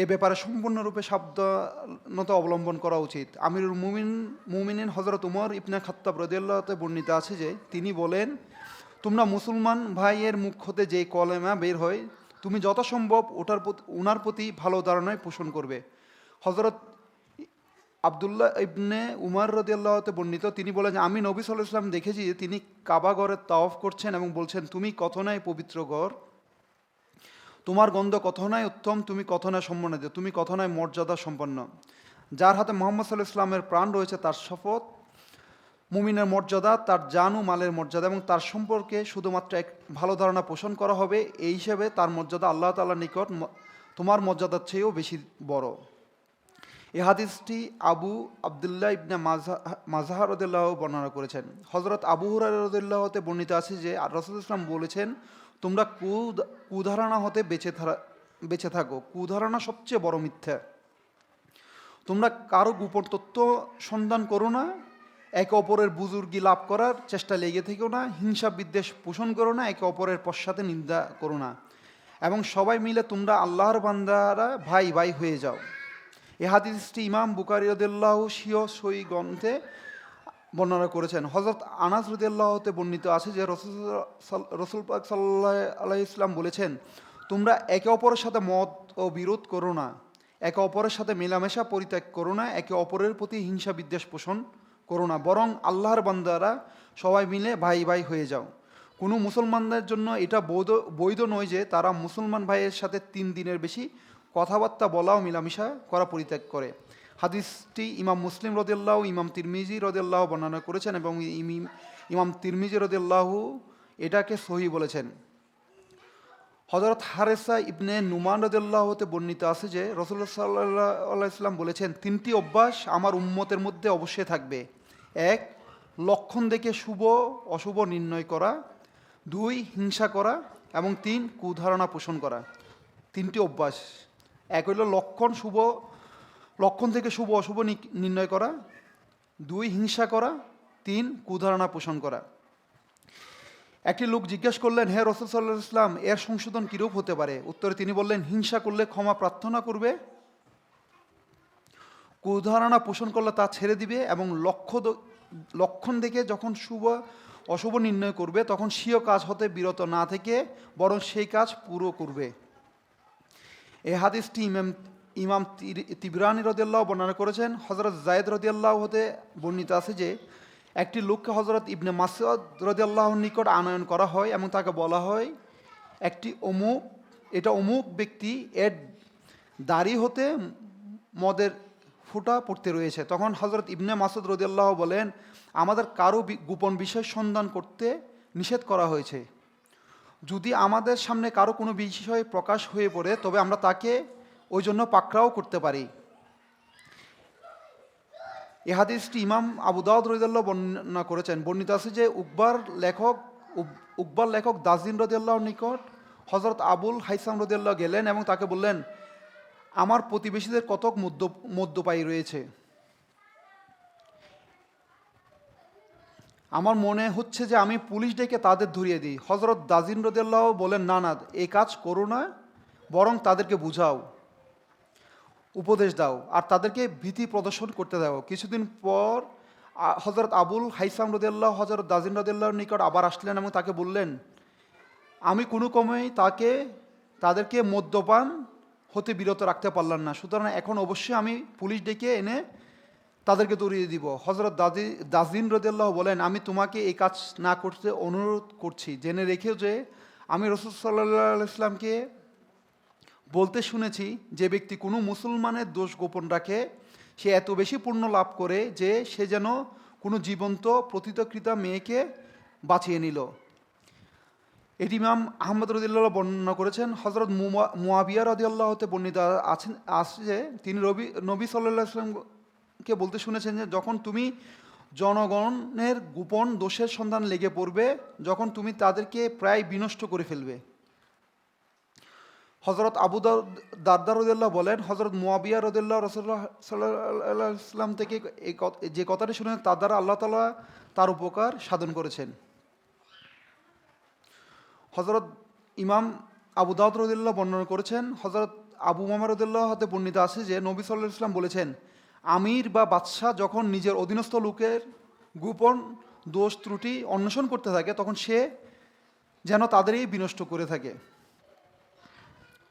এ ব্যাপারে সম্পূর্ণরূপে সাবধানতা অবলম্বন করা উচিত। আমিরুল মুমিনিন হযরত উমর ইবনে খাত্তাব রাদিয়াল্লাহু তাআলা বর্ণিত আছে যে তিনি বলেন, তোমরা মুসলমান ভাইয়ের মুখ হতে যে কলেমা বের হয় তুমি যথাসম্ভব ওনার প্রতি ভালো ধারণায় পোষণ করবে। হযরত আব্দুল্লাহ ইবনে উমর রাদিয়াল্লাহু তাআলা বর্ণিত, তিনি বলেন যে আমি নবী সাল্লাল্লাহু আলাইহি ওয়াসাল্লাম দেখেছি যে তিনি কাবা ঘরের তাওয়াফ করছেন এবং বলছেন, তুমি কত নাই পবিত্র ঘর, তোমার গন্ধ কত নাই উত্তম, তুমি কত নাই সম্মানিত, তুমি কত নাই মর্যাদা সম্পন্ন। যার হাতে মুহাম্মদ সাল্লাল্লাহু আলাইহি ওয়াসাল্লামের প্রাণ রয়েছে তার শপথ, মুমিনের মর্যাদা, তার জান ও মালের মর্যাদা এবং তার সম্পর্কে শুধুমাত্র এক ভালো ধারণা পোষণ করা হবে। এই হিসেবে তার মর্যাদা আল্লাহ তাআলার নিকট তোমার মর্যাদার চেয়েও বেশি বড়। এই হাদিসটি আবু আবদুল্লাহ ইবনে মাজাহ রাদিয়াল্লাহু বর্ণনা করেছেন। হযরত আবু হুরায়রা রাদিয়াল্লাহু হতে বর্ণিত আছে যে রাসূলুল্লাহ সাল্লাল্লাহু আলাইহি ওয়াসাল্লাম বলেছেন, তোমরা কুধারণা হতে বেঁচে থাকো। কুধারণা সবচেয়ে বড় মিথ্যা। তোমরা কারো গোপন তথ্য সন্ধান করো না, একে অপরের বুজুর্গি লাভ করার চেষ্টা লেগে থেকো না, হিংসা বিদ্বেষ পোষণ করো না, একে অপরের পশ্চাতে নিন্দা করো না, এবং সবাই মিলে তোমরা আল্লাহর বান্দারা ভাই ভাই হয়ে যাও। এই হাদিসটি ইমাম বুখারী রাদিয়াল্লাহু স্বীয় সহিহ গ্রন্থে বর্ণনা করেছেন। হযরত আনাস রাদিয়াল্লাহু হতে বর্ণিত আছে যে রাসূল পাক সাল্লাল্লাহু আলাইহি ওয়াসাল্লাম বলেছেন, তোমরা একে অপরের সাথে মত ও বিরোধ করো না, একে অপরের সাথে মেলামেশা পরিত্যাগ করো না, একে অপরের প্রতি হিংসা বিদ্বেষ পোষণ করো না, বরং আল্লাহর বান্দারা সবাই মিলে ভাই ভাই হয়ে যাও। কোনো মুসলমানদের জন্য এটা বৈধ নয় যে তারা মুসলমান ভাইয়ের সাথে 3 দিনের বেশি কথাবার্তা বলা ও মেলামেশা করা পরিত্যাগ করে। হাদিসটি ইমাম মুসলিম রাদিয়াল্লাহু, ইমাম তিরমিজি রাদিয়াল্লাহু বর্ণনা করেছেন এবং ইমাম তিরমিজি রাদিয়াল্লাহু এটাকে সহিহ বলেছেন। হযরত হারেসা ইবনে নুমান রাদিয়াল্লাহু হতে বর্ণিত আছে যে রাসূলুল্লাহ সাল্লাল্লাহু আলাইহি ওয়াসাল্লাম বলেছেন, 3টি অভ্যাস আমার উম্মতের মধ্যে অবশ্যই থাকবে। 1. লক্ষণ দেখে শুভ অশুভ নির্ণয় করা, 2. হিংসা করা এবং 3. কুধারণা পোষণ করা। 3টি অভ্যাস। 1 হলো লক্ষণ থেকে শুভ অশুভ নির্ণয় করা, 2 হিংসা করা, 3 কুধারণা পোষণ করা। একটি লোক জিজ্ঞাসা করলেন, হে রাসূল সাল্লাল্লাহু আলাইহি ওয়াসাল্লাম, এর সংশোধন কিরূপ হতে পারে? উত্তরে তিনি বললেন, হিংসা করলে ক্ষমা প্রার্থনা করবে, কুধারণা পোষণ করলে তা ছেড়ে দিবে এবং লক্ষণ দেখে যখন শুভ অশুভ নির্ণয় করবে তখন স্বীয় কাজ হতে বিরত না থেকে বরং সেই কাজ পুরো করবে। এই হাদিসটি ইমাম তিবরানি রাদিয়াল্লাহু বর্ণনা করেছেন। হযরত যায়েদ রাদিয়াল্লাহু হতে বর্ণিত আছে যে একটি লোককে হযরত ইবনে মাসউদ রাদিয়াল্লাহুর নিকট আনয়ন করা হয় এবং তাকে বলা হয়, এটা অমুক ব্যক্তি, এর দাড়ি হতে মদের ফুটা পড়তে রয়েছে। তখন হযরত ইবনে মাসউদ রাদিয়াল্লাহু বলেন, আমাদের কারো গোপন বিষয় সন্ধান করতে নিষেধ করা হয়েছে। যদি আমাদের সামনে কারো কোনো বিষয় প্রকাশ হয়ে পড়ে তবে আমরা তাকে ওই জন্য পাকড়াও করতে পারি। এই হাদিসটি ইমাম আবু দাউদ রাদিয়াল্লাহু বর্ণনা করেছেন। বর্ণিত আছে যে উকবার লেখক দাজিন রাদিয়াল্লাহুর নিকট হযরত আবুল হাইসাম রাদিয়াল্লাহু গেলেন এবং তাকে বললেন, আমার প্রতিবেশীদের কতক মদ্যপায়ী রয়েছে, আমার মনে হচ্ছে যে আমি পুলিশ ডেকে তাদের ধরিয়ে দিই। হযরত দাজিন রাদিয়াল্লাহু বলেন, না না, এই কাজ করো না, বরং তাদেরকে বুঝাও, উপদেশ দাও আর তাদেরকে ভীতি প্রদর্শন করতে দাও। কিছুদিন পর হযরত আবুল হাইসাম রাদিয়াল্লাহু হযরত দাজিন রাদিয়াল্লাহুর নিকট আবার আসলেন এবং তাকে বললেন, আমি কোনো ক্রমেই তাদেরকে মদ্যপান হতে বিরত রাখতে পারলাম না, সুতরাং এখন অবশ্যই আমি পুলিশ ডেকে এনে তাদেরকে ধরিয়ে দিব। হযরত দাজিন রাদিয়াল্লাহু বলেন, আমি তোমাকে এই কাজ না করতে অনুরোধ করছি, জেনে রেখেও যে আমি রাসূল সাল্লাল্লাহু আলাইহি ওয়াসাল্লামকে বলতে শুনেছি, যে ব্যক্তি কোনো মুসলমানের দোষ গোপন রাখে সে এত বেশি পুণ্য লাভ করে যে সে যেন কোনো জীবন্ত প্রতীতকৃতা মেয়েকে বাঁচিয়ে নিল। এটি ইমাম আহমদ রদিয়াল্লাহ বর্ণনা করেছেন। হজরত মুয়াবিয়া রদিয়াল্লাহ হতে বর্ণিত আছে যে তিনি নবী সাল্লাল্লাহু আলাইহি ওয়াসাল্লামকে বলতে শুনেছেন যে যখন তুমি জনগণের গোপন দোষের সন্ধান লেগে পড়বে, যখন তুমি তাদেরকে প্রায় বিনষ্ট করে ফেলবে। হজরত আবু দারদা রদিয়াল্লাহ বলেন, হজরত মুয়াবিয়া রদিয়াল্লাহ রাসূলুল্লাহ সাল্লাল্লাহু আলাইহি ওয়াসাল্লাম থেকে যে কথাটি শুনে তার দ্বারা আল্লাহ তাআলা তার উপকার সাধন করেছেন। হজরত ইমাম আবু দাউদ রদিয়াল্লাহ বর্ণনা করেছেন, হজরত আবু উমামা রদিয়াল্লাহ হাতে বর্ণিত আছে যে নবী সাল্লাল্লাহু আলাইহি ওয়াসাল্লাম বলেছেন, আমির বা বাদশাহ যখন নিজের অধীনস্থ লোকের গোপন দোষ ত্রুটি অন্বেষণ করতে থাকে তখন সে যেন তাদেরই বিনষ্ট করে থাকে।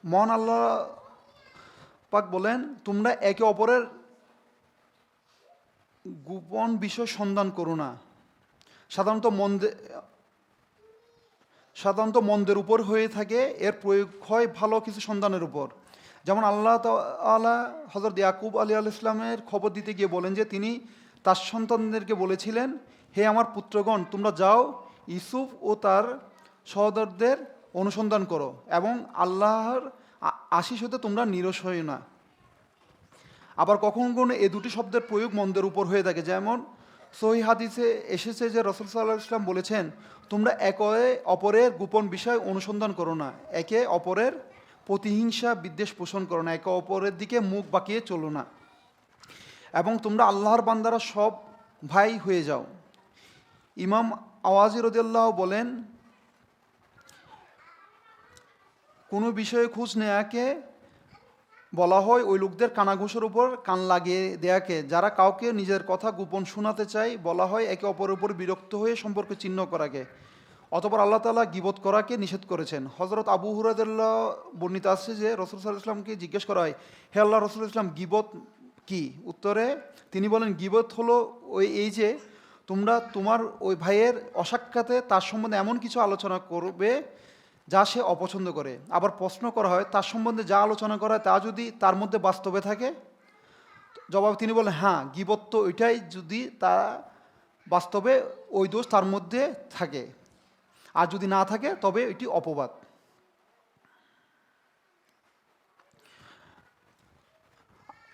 মহান আল্লাহ পাক বলেন, তোমরা একে অপরের গোপন বিষয় সন্ধান করো না, সাধারণত মন্দের উপর হয়ে থাকে, এর প্রয়োগ হয় ভালো কিছু সন্ধানের উপর। যেমন আল্লাহ তাআলা হযরত ইয়াকুব আলাইহিস সালামের খবর দিতে গিয়ে বলেন যে তিনি তার সন্তানদেরকে বলেছিলেন, হে আমার পুত্রগণ, তোমরা যাও ইউসুফ ও তার সহোদরদের অনুসন্ধান করো এবং আল্লাহর আশিস হতে তোমরা নিরস হও না। আবার কখনো কখনো এই দুটি শব্দের প্রয়োগ মন্দের উপর হয়ে থাকে। যেমন সহিহ হাদিসে এসেছে যে রাসূল সাল্লাল্লাহু আলাইহি ওয়াসাল্লাম বলেছেন, তোমরা একে অপরের গোপন বিষয় অনুসন্ধান করো না, একে অপরের প্রতিহিংসা বিদ্বেষ পোষণ করো না, একে অপরের দিকে মুখ বাঁকিয়ে চলো না, এবং তোমরা আল্লাহর বান্দারা সব ভাই হয়ে যাও। ইমাম আওয়াজি রাদিয়াল্লাহু বলেন, কোনো বিষয়ে খোঁজ নেয়াকে বলা হয় ওই লোকদের কানাঘুষের উপর কান লাগিয়ে দেয়াকে যারা কাউকে নিজের কথা গোপন শোনাতে চায়। বলা হয় একে অপরের উপর বিরক্ত হয়ে সম্পর্ক ছিন্ন করাকে। অতঃপর আল্লাহ তাআলা গীবত করাকে নিষেধ করেছেন। হযরত আবু হুরায়রা বর্ণিত আছে যে রাসূল সাল্লাল্লাহু আলাইহি ওয়াসাল্লামকে জিজ্ঞেস করা হয়, হে আল্লাহর রাসূল সাল্লাল্লাহু আলাইহি ওয়াসাল্লাম, গীবত কি? উত্তরে তিনি বলেন, গীবত হলো এই যে তোমরা তোমার ওই ভাইয়ের অসাক্ষাতে তার সম্বন্ধে এমন কিছু আলোচনা করবে যা সে অপছন্দ করে। আবার প্রশ্ন করা হয়, তার সম্বন্ধে যা আলোচনা করা হয় তা যদি তার মধ্যে বাস্তবে থাকে? জবাবে তিনি বলেন, হ্যাঁ, গীবত তো ওইটাই যদি তা বাস্তবে ওই দোষ তার মধ্যে থাকে, আর যদি না থাকে তবে এটি অপবাদ।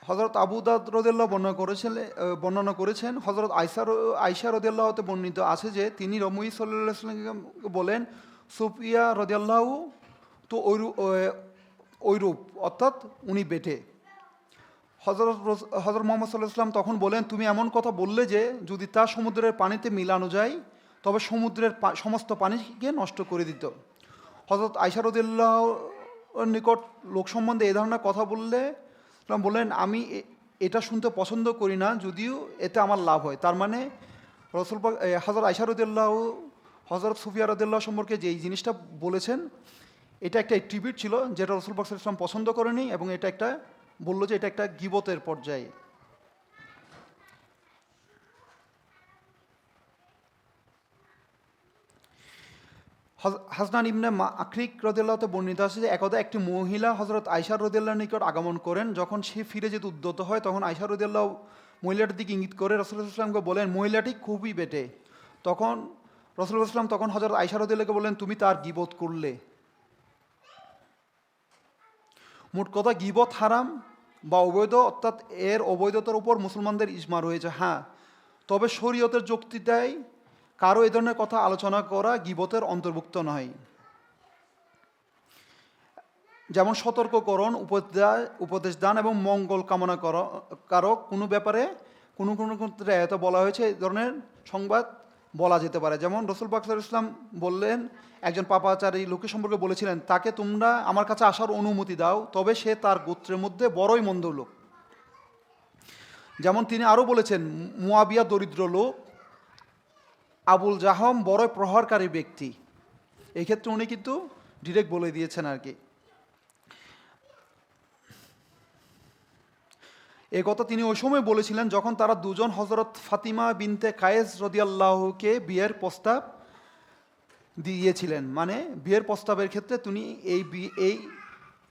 হযরত আবু দাউদ রাদিয়াল্লাহু বর্ণনা করেছেন, হযরত আয়েশা রাদিয়াল্লাহু হতে বর্ণিত আছে যে তিনি নবী সাল্লাল্লাহু আলাইহি ওয়াসাল্লামকে বলেন, সুফিয়া রাদিয়াল্লাহু তো ওইরূপ, অর্থাৎ উনি বেটে। হযরত মুহাম্মদ সাল্লাল্লাহু আলাইহি ওয়াসাল্লাম তখন বলেন, তুমি এমন কথা বললে যে যদি তা সমুদ্রের পানিতে মিলানো যায় তবে সমুদ্রের সমস্ত পানিকে নষ্ট করে দিত। হযরত আয়েশা রাদিয়াল্লাহুর নিকট লোক সম্বন্ধে এই ধরনের কথা বললেন, আমি এটা শুনতে পছন্দ করি না, যদিও এতে আমার লাভ হয়। তার মানে রাসূল পাক হযরত আয়েশা রাদিয়াল্লাহু হযরত সুফিয়া রাদিয়াল্লাহু সম্পর্কে যে এই জিনিসটা বলেছেন এটা একটা অ্যাট্রিবিউট ছিল যেটা রাসূল পাক সাল্লাল্লাহু আলাইহি ওয়াসাল্লাম পছন্দ করেনি, এবং এটা একটা বললো যে এটা একটা গীবতের পর্যায়ে। হাসনান ইবনে আখরিক রাদিয়াল্লাহু বর্ণিত আছে যে একদা একটি মহিলা হযরত আয়েশা রাদিয়াল্লাহুর নিকট আগমন করেন। যখন সে ফিরে যেতে উদ্যত হয় তখন আয়েশা রাদিয়াল্লাহু মহিলাটির দিকে ইঙ্গিত করে রাসূলুল্লাহ সাল্লাল্লাহু আলাইহি ওয়াসাল্লামকে বলেন, মহিলাটি খুবই বেটে। তখন রাসূলুল্লাহ সাল্লাল্লাহু আলাইহি ওয়াসাল্লাম তখন হযরত আয়েশা রাদিয়াল্লাহুকে বলেন, তুমি তার গীবত করলে। মোট কথা গীবত হারাম বা অবৈধ, অর্থাৎ এর অবৈধতার উপর মুসলমানদের ইজমা রয়েছে। হ্যাঁ, তবে শরীয়তের যুক্তিটাই কারো এ ধরনের কথা আলোচনা করা গীবতের অন্তর্ভুক্ত নয়। যেমন সতর্ককরণ, উপদেশ দান এবং মঙ্গল কামনা কারক কোনো ব্যাপারে কোনো ক্ষেত্রে এত বলা হয়েছে এই ধরনের সংবাদ বলা যেতে পারে। যেমন রাসূল পাক সাল্লাল্লাহু আলাইহি ওয়াসাল্লাম বললেন, একজন পাপাচারী লোকের সম্পর্কে বলেছিলেন, তাকে তোমরা আমার কাছে আসার অনুমতি দাও, তবে সে তার গোত্রের মধ্যে বড়ই মন্দ লোক। যেমন তিনি আরও বলেছেন, মুয়াবিয়া দরিদ্র লোক, আবুল জাহম বড় প্রহারকারী ব্যক্তি। এই ক্ষেত্রে উনি কিন্তু ডিরেক্ট বলে দিয়েছেন আর কি। এ কথা তিনি ওই সময় বলেছিলেন যখন তারা দুজন হযরত ফাতিমা বিনতে কায়েস রাদিয়াল্লাহুকে বিয়ের প্রস্তাব দিয়েছিলেন। মানে বিয়ের প্রস্তাবের ক্ষেত্রে তিনি এই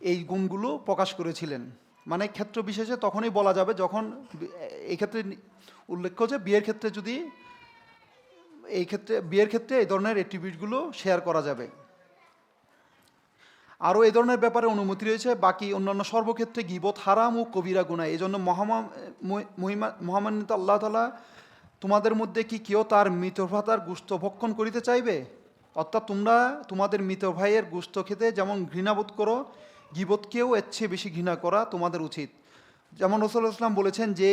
এই গুণগুলো প্রকাশ করেছিলেন। মানে ক্ষেত্র বিশেষে তখনই বলা যাবে যখন এই ক্ষেত্রে উল্লেখ্য যে বিয়ের ক্ষেত্রে যদি বিয়ের ক্ষেত্রে এই ধরনের অ্যাট্রিবিউটগুলো শেয়ার করা যাবে। আরও এই ধরনের ব্যাপারে অনুমতি রয়েছে। বাকি অন্যান্য সর্বক্ষেত্রে গীবত হারাম ও কবিরা গুনাহ। এই জন্য মহামান্বিত আল্লাহ তাআলা, তোমাদের মধ্যে কি কেউ তার মৃত ভ্রাতার গোশত ভক্ষণ করিতে চাইবে? অর্থাৎ তোমরা তোমাদের মৃত ভাইয়ের গোশত খেতে যেমন ঘৃণাবোধ করো, গীবতকেও এর চেয়ে বেশি ঘৃণা করা তোমাদের উচিত। যেমন রাসূলুল্লাহ সাল্লাল্লাহু আলাইহি ওয়াসাল্লাম বলেছেন যে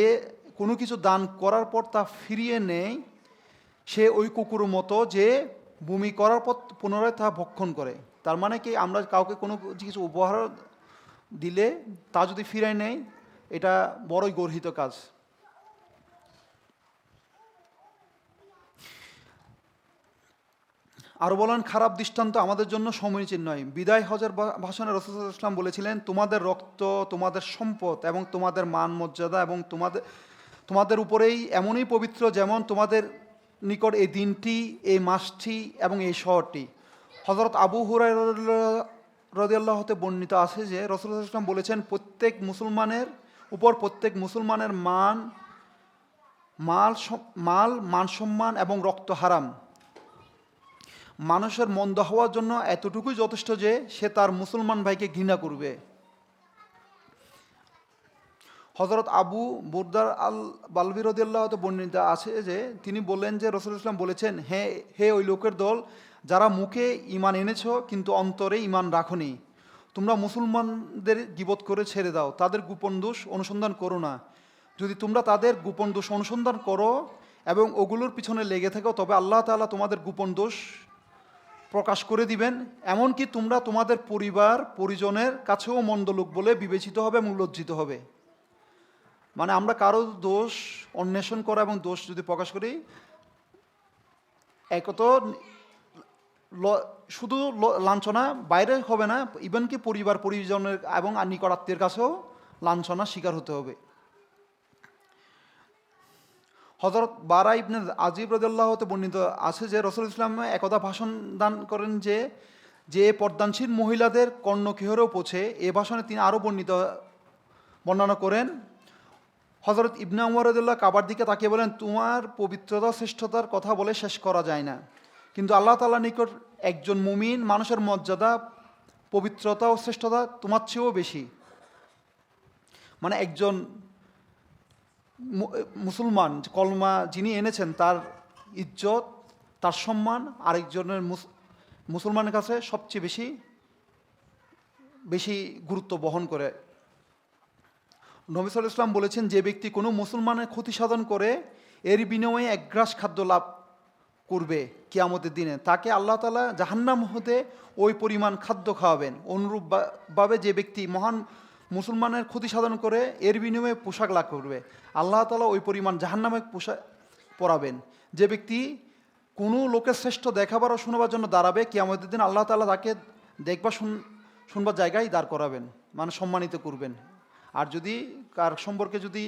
কোনো কিছু দান করার পর তা ফিরিয়ে নেয়, সে ওই কুকুরের মতো যে বমি করার পর পুনরায় তা ভক্ষণ করে। তার মানে কি, আমরা কাউকে কোনো কিছু উপহার দিলে তা যদি ফিরায় নেয়, এটা বড়ই গর্হিত কাজ। আরও বলেন, খারাপ দৃষ্টান্ত আমাদের জন্য সমীচীন নয়। বিদায় হজের ভাষণে রাসূল সাল্লাল্লাহু আলাইহি ওয়াসাল্লাম বলেছিলেন, তোমাদের রক্ত, তোমাদের সম্পদ এবং তোমাদের মান মর্যাদা এবং তোমাদের উপরেই এমনই পবিত্র যেমন তোমাদের নিকট এই দিনটি, এই মাসটি এবং এই শহরটি। হযরত আবু হুরায়রা রাদিয়াল্লাহু হতে বর্ণিত আছে যে রাসূলুল্লাহ সাল্লাল্লাহু আলাইহি ওয়াসাল্লাম বলেছেন, প্রত্যেক মুসলমানের মাল মান সম্মান এবং রক্ত হারাম। মানুষের মন্দ হওয়ার জন্য এতটুকুই যথেষ্ট যে সে তার মুসলমান ভাইকে ঘৃণা করবে। হযরত আবু বুরদার আল বালবি রাদিয়াল্লাহু আনহু বর্ণিত আছে যে তিনি বললেন যে রাসূলুল্লাহ সাল্লাল্লাহু আলাইহি ওয়াসাল্লাম বলেছেন, হে ওই লোকের দল যারা মুখে ঈমান এনেছো কিন্তু অন্তরে ঈমান রাখনি, তোমরা মুসলমানদের গীবত করে ছেড়ে দাও, তাদের গোপন দোষ অনুসন্ধান করো না। যদি তোমরা তাদের গোপন দোষ অনুসন্ধান করো এবং ওগুলোর পিছনে লেগে থাকো, তবে আল্লাহ তাআলা তোমাদের গোপন দোষ প্রকাশ করে দিবেন। এমনকি তোমরা তোমাদের পরিবার পরিজনের কাছেও মন্দ লোক বলে বিবেচিত হবে এবং লজ্জিত হবে। মানে আমরা কারো দোষ অন্বেষণ করা এবং দোষ যদি প্রকাশ করি, একত শুধু লাঞ্ছনা বাইরে হবে না, ইভেন কি পরিবার পরিজনের এবং নিকট আত্মীয়ের কাছেও লাঞ্ছনা শিকার হতে হবে। হযরত বারা ইবনে আজিব রাদিয়াল্লাহু হতে বর্ণিত আছে যে রাসূলুল্লাহ ইসলাম একদা ভাষণ দান করেন যে পর্দানশীল মহিলাদের কর্ণকিহরেও পৌঁছে। এ ভাষণে তিনি আরও বর্ণনা করেন। হযরত ইবনে উমর রাদিয়াল্লাহু কাবার দিকে তাকিয়ে বলেন, তোমার পবিত্রতা শ্রেষ্ঠতার কথা বলে শেষ করা যায় না, কিন্তু আল্লাহ তাআলার নিকট একজন মুমিন মানুষের মর্যাদা, পবিত্রতা ও শ্রেষ্ঠতা তোমার চেয়েও বেশি। মানে একজন মুসলমান কলমা যিনি এনেছেন, তার ইজ্জত, তার সম্মান আরেকজনের মুসলমানের কাছে সবচেয়ে বেশি গুরুত্ব বহন করে। নবী সাল্লাল্লাহু আলাইহি ওয়াসাল্লাম বলেছেন, যে ব্যক্তি কোনো মুসলমানের ক্ষতি সাধন করে এর বিনিময়ে এক গ্রাস খাদ্য লাভ করবে কিয়ামতের দিনে, তাকে আল্লাহ তাআলা জাহান্নাম হতে ওই পরিমাণ খাদ্য খাওয়াবেন। অনুরূপভাবে যে ব্যক্তি মহান মুসলমানের ক্ষতি সাধন করে এর বিনিময়ে পোশাক লাভ করবে, আল্লাহ তাআলা ওই পরিমাণ জাহান্নামে পোশাক পরাবেন। যে ব্যক্তি কোনো লোকের শ্রেষ্ঠ দেখাবার ও শোনাবার জন্য দাঁড়াবে, কিয়ামতের দিন আল্লাহ তাআলা তাকে দেখবা শুনবার জায়গায় দাঁড় করাবেন, মানে সম্মানিত করবেন। আর যদি কার সম্পর্কে যদি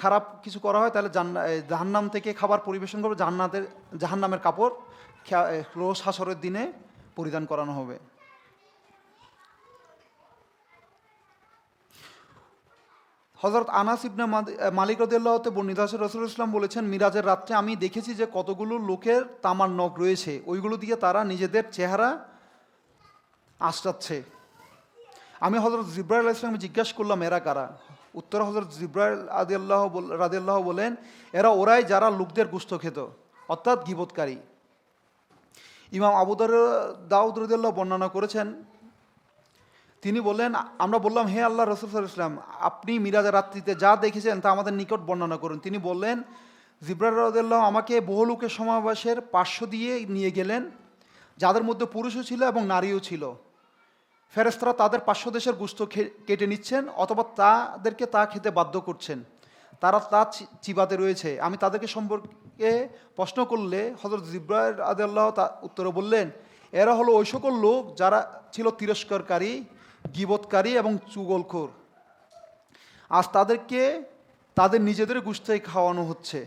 খারাপ কিছু করা হয়, তাহলে জাহান্নাম থেকে খাবার পরিবেশন করবে, জাহান্নামের কাপড় রোজ হাসরের দিনে পরিধান করানো হবে। হযরত আনাস ইবনে মালিক রাদিয়াল্লাহু আনহু বর্ণিত আছে, রাসূলুল্লাহ সাল্লাল্লাহু আলাইহি ওয়াসাল্লাম বলেছেন, মিরাজের রাত্রে আমি দেখেছি যে কতগুলো লোকের তামার নখ রয়েছে, ওইগুলো দিয়ে তারা নিজেদের চেহারা আঁচড়াচ্ছে। আমি হযরত জিবরাইল আলাইহিস সালামকে জিজ্ঞাসা করলাম, এরা কারা? উত্তরে হযরত জিবরাইল রাদিয়াল্লাহু বলেন, ওরাই যারা লোকদের গোশত খেত, অর্থাৎ গীবতকারী। ইমাম আবু দাউদ রাদিয়াল্লাহু বর্ণনা করেছেন, তিনি বললেন, আমরা বললাম, হে আল্লাহ রাসূল সাল্লাল্লাহু আলাইহি ওয়াসাল্লাম, আপনি মিরাজের রাত্রিতে যা দেখেছেন তা আমাদের নিকট বর্ণনা করুন। তিনি বললেন, জিবরাইল রাদিয়াল্লাহু আমাকে বহু লোকের সমাবেশের পার্শ্ব দিয়ে নিয়ে গেলেন, যাদের মধ্যে পুরুষও ছিল এবং নারীও ছিল। ফেরেশতারা তাদের পার্শ্বদেশের গোশত কেটে নিচ্ছেন অথবা তাদেরকে তা খেতে বাধ্য করছেন, তারা তা চিবাতে রয়েছে। আমি তাদেরকে সম্পর্কে প্রশ্ন করলে হযরত জিবরাইল রাদিয়াল্লাহু উত্তরে বললেন, এরা হলো ওই সকল লোক যারা ছিল তিরস্কারকারী, গীবতকারী এবং চুগলখোর। আজ তাদেরকে তাদের নিজেদের গোশতই খাওয়ানো হচ্ছে।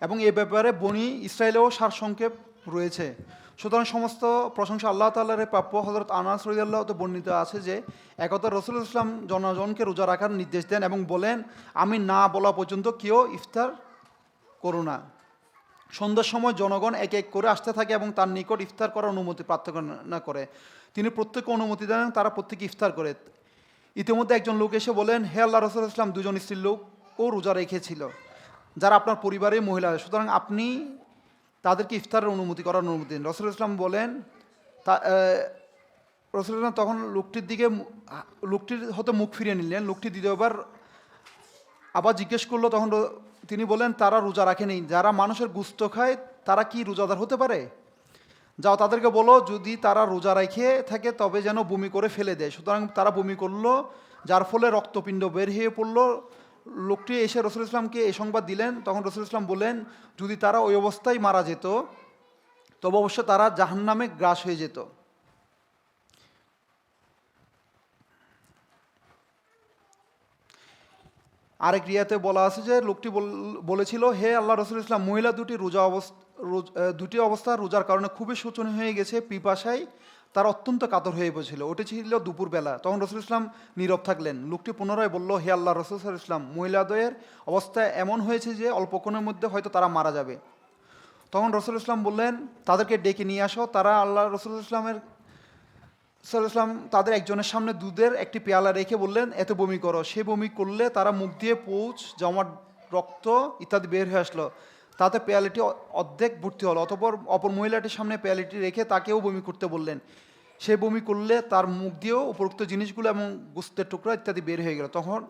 এবং এ ব্যাপারে বনি ইসরায়েলেও সারসংক্ষেপ রয়েছে। সুতরাং সমস্ত প্রশংসা আল্লাহ তাআলার প্রাপ্য। হযরত আনাস রাদিয়াল্লাহু তাআলা বর্ণিত আছে যে একদা রাসূলুল্লাহ সাল্লাল্লাহু আলাইহি ওয়াসাল্লাম জনগণকে রোজা রাখার নির্দেশ দেন এবং বলেন, আমি না বলা পর্যন্ত কেউ ইফতার করো না। সন্ধ্যার সময় জনগণ এক এক করে আসতে থাকে এবং তার নিকট ইফতার করার অনুমতি প্রার্থনা করে। তিনি প্রত্যেককে অনুমতি দেন, তারা প্রত্যেকে ইফতার করে। ইতিমধ্যে একজন লোক এসে বলেন, হে আল্লাহ রাসূলুল্লাহ সাল্লাল্লাহু আলাইহি ওয়াসাল্লাম, দুজন স্ত্রী লোকও রোজা রেখেছিল যারা আপনার পরিবারের মহিলা, সুতরাং আপনি তাদেরকে ইফতারের অনুমতি করার অনুমতি দিন। রাসূলুল্লাহ সাল্লাল্লাহু আলাইহি ওয়াসাল্লাম বলেন, রাসূলুল্লাহ তখন লোকটির হতে মুখ ফিরিয়ে নিলেন। লোকটি দ্বিতীয়বার আবার জিজ্ঞেস করলো, তখন তিনি বলেন, তারা রোজা রাখেনি। যারা মানুষের গুস্ত খায় তারা কি রোজাদার হতে পারে? যাও তাদেরকে বলো, যদি তারা রোজা রেখে থাকে তবে যেন বমি করে ফেলে দেয়। সুতরাং তারা বমি করলো, যার ফলে রক্তপিণ্ড বের হয়ে পড়লো। লোকটি এসে রাসূলুল্লাহ ইসলামকে এই সংবাদ দিলেন। তখন রাসূলুল্লাহ ইসলাম বলেন, যদি তারা ওই অবস্থায় মারা যেত তবে অবশ্য তারা জাহান্নামে গ্রাস হয়ে যেত। আরেক রিয়াতে বলা আছে যে লোকটি বলেছিল, হে আল্লাহ রাসূল ইসলাম, মহিলা দুটি অবস্থা রোজার কারণে খুবই শোচনীয় হয়ে গেছে, পিপাসায় তার অত্যন্ত কাতর হয়ে পড়েছিল। ওটি ছিল দুপুরবেলা। তখন রাসূল ইসলাম নীরব থাকলেন। লোকটি পুনরায় বলল, হে আল্লাহ রাসূল সাল্লাল্লাহু আলাইহি ওয়াসাল্লাম, মহিলাদের অবস্থা এমন হয়েছে যে অল্পক্ষণের মধ্যে হয়তো তারা মারা যাবে। তখন রাসূল ইসলাম বললেন, তাদেরকে ডেকে নিয়ে আসো। তারা আল্লাহ রাসূল ইসলাম তাদের একজনের সামনে দুধের একটি পেয়ালা রেখে বললেন, এত বমি করো। সে বমি করলে তারা মুখ দিয়ে পৌঁছ, জমাট রক্ত ইত্যাদি বের হয়ে আসলো। তাতে পেয়ালাটি অর্ধেক ভর্তি হলো। অপর মহিলাটির সামনে পেয়ালাটি রেখে তাকেও বমি করতে বললেন। সে বমি করলে তার মুখ দিয়েও উপরোক্ত জিনিসগুলো এবং গোস্তের টুকরা ইত্যাদি বের হয়ে গেল। তখন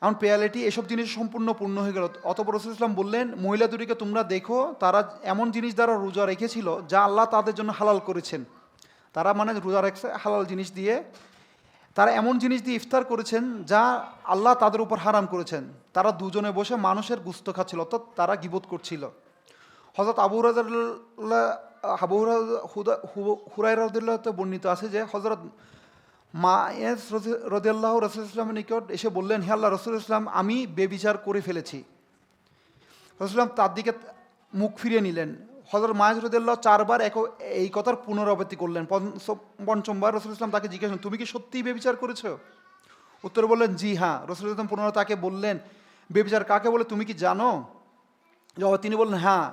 এমন পেয়ালাটি এসব জিনিস সম্পূর্ণ পূর্ণ হয়ে গেল। অতঃপর রাসূল ইসলাম বললেন, মহিলা দুটিকে তোমরা দেখো, তারা এমন জিনিস দ্বারা রোজা রেখেছিল যা আল্লাহ তাদের জন্য হালাল করেছেন। তারা মানে রোজা রেখেছে হালাল জিনিস দিয়ে। তারা এমন জিনিস দিয়ে ইফতার করেছেন যা আল্লাহ তাদের উপর হারাম করেছেন। তারা দুজনে বসে মানুষের গুস্ত খাচ্ছিল, অর্থাৎ তারা গীবত করছিল। হযরত আবু হুরায়রা রাদিয়াল্লাহু তাআলা বর্ণিত আছে যে হযরত মায়েস রাদিয়াল্লাহু রাসূলুল্লাহ ইসলামের নিকট এসে বললেন, হে আল্লাহ রাসূল ইসলাম, আমি বেবিচার করে ফেলেছি। রাসূলুল্লাহ তার দিকে মুখ ফিরিয়ে নিলেন। হযরত মায়েস রাদিয়াল্লাহু চারবার এই কথার পুনরাবৃত্তি করলেন। পঞ্চমবার রাসূল ইসলাম তাকে জিজ্ঞেস করলেন, তুমি কি সত্যিই বেবিচার করেছো? উত্তরে বললেন, জি হ্যাঁ। রাসূল ইসলাম পুনরায় তাকে বললেন, বেবিচার কাকে বলে তুমি কি জানো? জবাবে তিনি বললেন, হ্যাঁ,